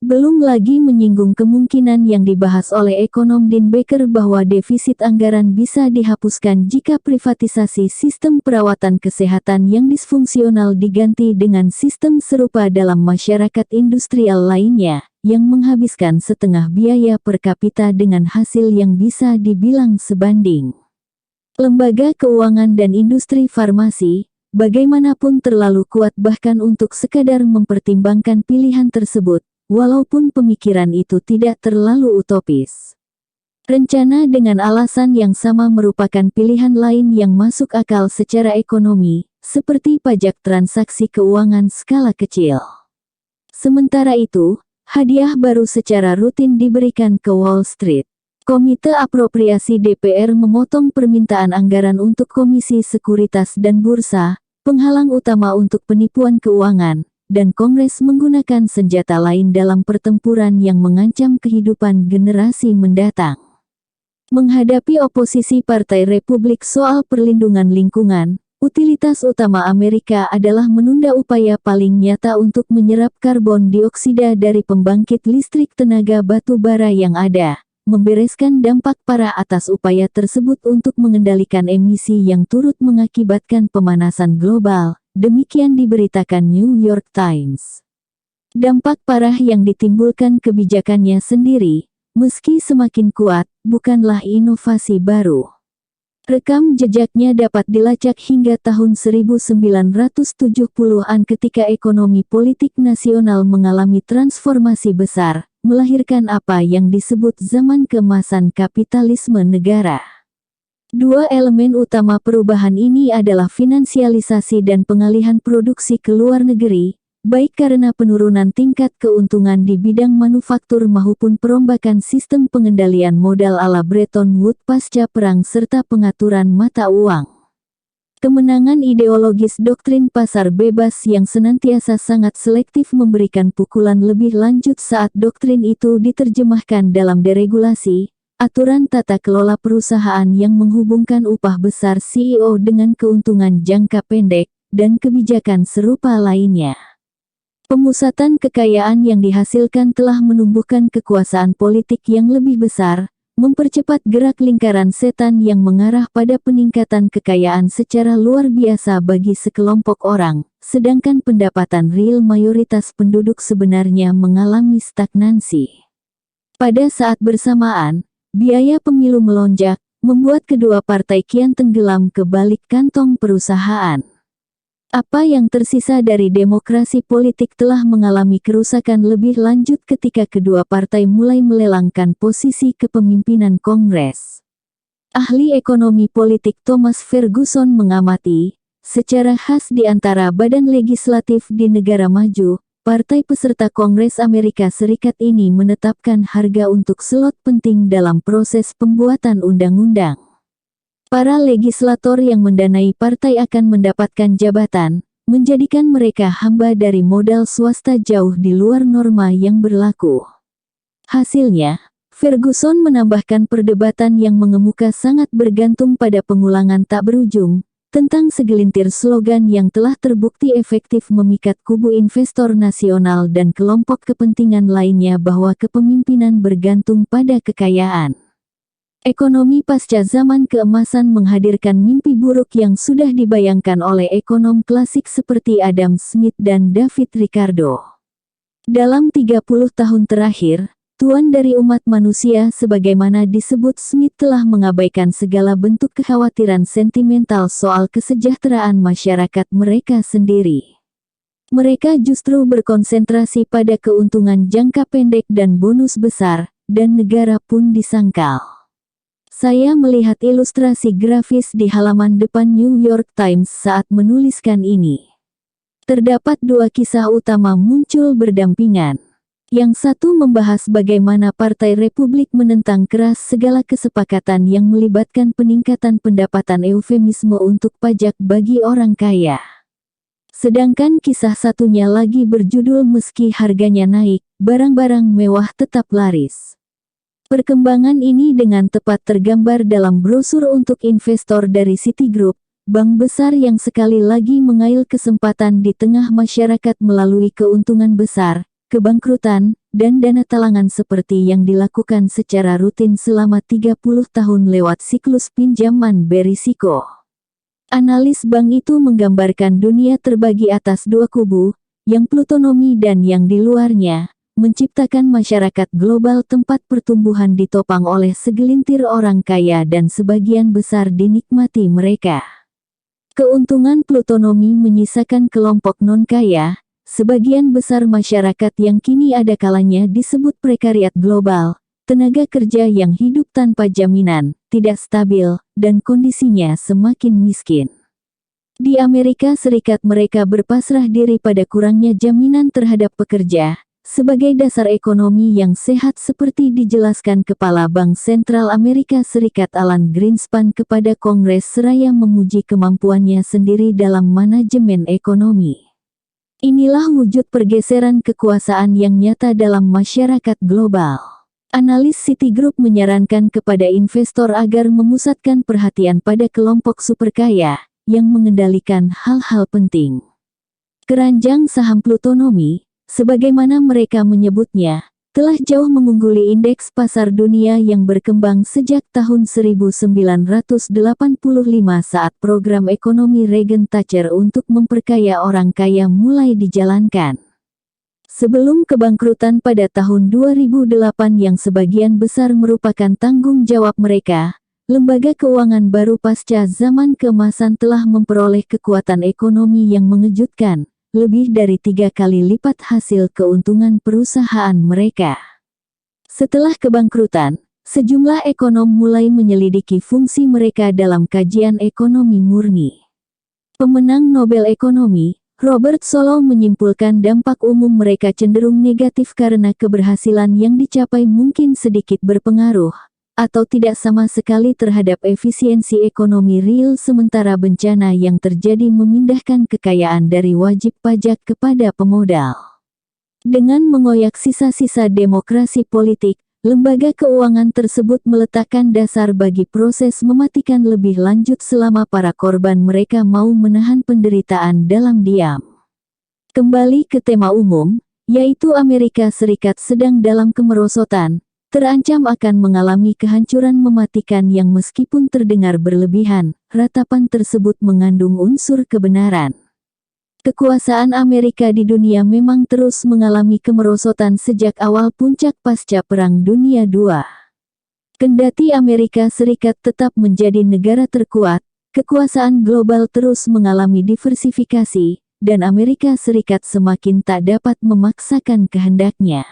Belum lagi menyinggung kemungkinan yang dibahas oleh ekonom Dean Baker bahwa defisit anggaran bisa dihapuskan jika privatisasi sistem perawatan kesehatan yang disfungsional diganti dengan sistem serupa dalam masyarakat industrial lainnya, yang menghabiskan setengah biaya per kapita dengan hasil yang bisa dibilang sebanding. Lembaga keuangan dan industri farmasi, bagaimanapun terlalu kuat bahkan untuk sekadar mempertimbangkan pilihan tersebut, walaupun pemikiran itu tidak terlalu utopis. Rencana dengan alasan yang sama merupakan pilihan lain yang masuk akal secara ekonomi, seperti pajak transaksi keuangan skala kecil. Sementara itu, hadiah baru secara rutin diberikan ke Wall Street. Komite Apropriasi DPR memotong permintaan anggaran untuk Komisi Sekuritas dan Bursa, penghalang utama untuk penipuan keuangan, dan Kongres menggunakan senjata lain dalam pertempuran yang mengancam kehidupan generasi mendatang. Menghadapi oposisi Partai Republik soal perlindungan lingkungan, utilitas utama Amerika adalah menunda upaya paling nyata untuk menyerap karbon dioksida dari pembangkit listrik tenaga batu bara yang ada, membereskan dampak parah atas upaya tersebut untuk mengendalikan emisi yang turut mengakibatkan pemanasan global. Demikian diberitakan New York Times. Dampak parah yang ditimbulkan kebijakannya sendiri, meski semakin kuat, bukanlah inovasi baru. Rekam jejaknya dapat dilacak hingga tahun 1970-an ketika ekonomi politik nasional mengalami transformasi besar, melahirkan apa yang disebut zaman keemasan kapitalisme negara. Dua elemen utama perubahan ini adalah finansialisasi dan pengalihan produksi ke luar negeri, baik karena penurunan tingkat keuntungan di bidang manufaktur maupun perombakan sistem pengendalian modal ala Bretton Woods pasca perang serta pengaturan mata uang. Kemenangan ideologis doktrin pasar bebas yang senantiasa sangat selektif memberikan pukulan lebih lanjut saat doktrin itu diterjemahkan dalam deregulasi, aturan tata kelola perusahaan yang menghubungkan upah besar CEO dengan keuntungan jangka pendek, dan kebijakan serupa lainnya. Pemusatan kekayaan yang dihasilkan telah menumbuhkan kekuasaan politik yang lebih besar, mempercepat gerak lingkaran setan yang mengarah pada peningkatan kekayaan secara luar biasa bagi sekelompok orang, sedangkan pendapatan real mayoritas penduduk sebenarnya mengalami stagnansi. Pada saat bersamaan, biaya pemilu melonjak, membuat kedua partai kian tenggelam ke balik kantong perusahaan. Apa yang tersisa dari demokrasi politik telah mengalami kerusakan lebih lanjut ketika kedua partai mulai melelangkan posisi kepemimpinan Kongres. Ahli ekonomi politik Thomas Ferguson mengamati, secara khas di antara badan legislatif di negara maju, partai peserta Kongres Amerika Serikat ini menetapkan harga untuk slot penting dalam proses pembuatan undang-undang. Para legislator yang mendanai partai akan mendapatkan jabatan, menjadikan mereka hamba dari modal swasta jauh di luar norma yang berlaku. Hasilnya, Ferguson menambahkan perdebatan yang mengemuka sangat bergantung pada pengulangan tak berujung, tentang segelintir slogan yang telah terbukti efektif memikat kubu investor nasional dan kelompok kepentingan lainnya bahwa kepemimpinan bergantung pada kekayaan. Ekonomi pasca zaman keemasan menghadirkan mimpi buruk yang sudah dibayangkan oleh ekonom klasik seperti Adam Smith dan David Ricardo. Dalam 30 tahun terakhir, Tuan dari umat manusia sebagaimana disebut Smith telah mengabaikan segala bentuk kekhawatiran sentimental soal kesejahteraan masyarakat mereka sendiri. Mereka justru berkonsentrasi pada keuntungan jangka pendek dan bonus besar, dan negara pun disangkal. Saya melihat ilustrasi grafis di halaman depan New York Times saat menuliskan ini. Terdapat dua kisah utama muncul berdampingan. Yang satu membahas bagaimana Partai Republik menentang keras segala kesepakatan yang melibatkan peningkatan pendapatan eufemisme untuk pajak bagi orang kaya. Sedangkan kisah satunya lagi berjudul Meski Harganya Naik, Barang-barang Mewah Tetap Laris. Perkembangan ini dengan tepat tergambar dalam brosur untuk investor dari Citigroup, bank besar yang sekali lagi mengail kesempatan di tengah masyarakat melalui keuntungan besar, kebangkrutan, dan dana talangan seperti yang dilakukan secara rutin selama 30 tahun lewat siklus pinjaman berisiko. Analis bank itu menggambarkan dunia terbagi atas dua kubu, yang plutonomi dan yang di luarnya, menciptakan masyarakat global tempat pertumbuhan ditopang oleh segelintir orang kaya dan sebagian besar dinikmati mereka. Keuntungan plutonomi menyisakan kelompok non-kaya, sebagian besar masyarakat yang kini ada kalanya disebut prekariat global, tenaga kerja yang hidup tanpa jaminan, tidak stabil, dan kondisinya semakin miskin. Di Amerika Serikat mereka berpasrah diri pada kurangnya jaminan terhadap pekerja, sebagai dasar ekonomi yang sehat seperti dijelaskan Kepala Bank Sentral Amerika Serikat Alan Greenspan kepada Kongres seraya memuji kemampuannya sendiri dalam manajemen ekonomi. Inilah wujud pergeseran kekuasaan yang nyata dalam masyarakat global. Analis Citigroup menyarankan kepada investor agar memusatkan perhatian pada kelompok superkaya, yang mengendalikan hal-hal penting. Keranjang saham plutonomi, sebagaimana mereka menyebutnya, telah jauh mengungguli indeks pasar dunia yang berkembang sejak tahun 1985 saat program ekonomi Reagan-Thatcher untuk memperkaya orang kaya mulai dijalankan. Sebelum kebangkrutan pada tahun 2008 yang sebagian besar merupakan tanggung jawab mereka, lembaga keuangan baru pasca zaman keemasan telah memperoleh kekuatan ekonomi yang mengejutkan, lebih dari 3 kali lipat hasil keuntungan perusahaan mereka. Setelah kebangkrutan, sejumlah ekonom mulai menyelidiki fungsi mereka dalam kajian ekonomi murni. Pemenang Nobel Ekonomi, Robert Solow menyimpulkan dampak umum mereka cenderung negatif karena keberhasilan yang dicapai mungkin sedikit berpengaruh, atau tidak sama sekali terhadap efisiensi ekonomi real sementara bencana yang terjadi memindahkan kekayaan dari wajib pajak kepada pemodal. Dengan mengoyak sisa-sisa demokrasi politik, lembaga keuangan tersebut meletakkan dasar bagi proses mematikan lebih lanjut selama para korban mereka mau menahan penderitaan dalam diam. Kembali ke tema umum, yaitu Amerika Serikat sedang dalam kemerosotan, terancam akan mengalami kehancuran mematikan yang meskipun terdengar berlebihan, ratapan tersebut mengandung unsur kebenaran. Kekuasaan Amerika di dunia memang terus mengalami kemerosotan sejak awal puncak pasca Perang Dunia II. Kendati Amerika Serikat tetap menjadi negara terkuat, kekuasaan global terus mengalami diversifikasi, dan Amerika Serikat semakin tak dapat memaksakan kehendaknya.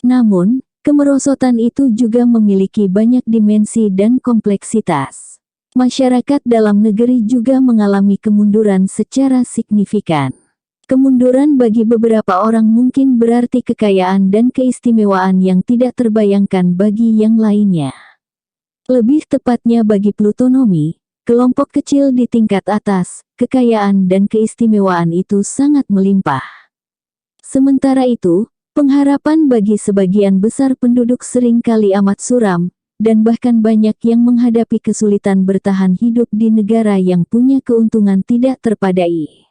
Namun, kemerosotan itu juga memiliki banyak dimensi dan kompleksitas. Masyarakat dalam negeri juga mengalami kemunduran secara signifikan. Kemunduran bagi beberapa orang mungkin berarti kekayaan dan keistimewaan yang tidak terbayangkan bagi yang lainnya. Lebih tepatnya bagi plutonomi, kelompok kecil di tingkat atas, kekayaan dan keistimewaan itu sangat melimpah. Sementara itu, pengharapan bagi sebagian besar penduduk seringkali amat suram, dan bahkan banyak yang menghadapi kesulitan bertahan hidup di negara yang punya keuntungan tidak terpadai.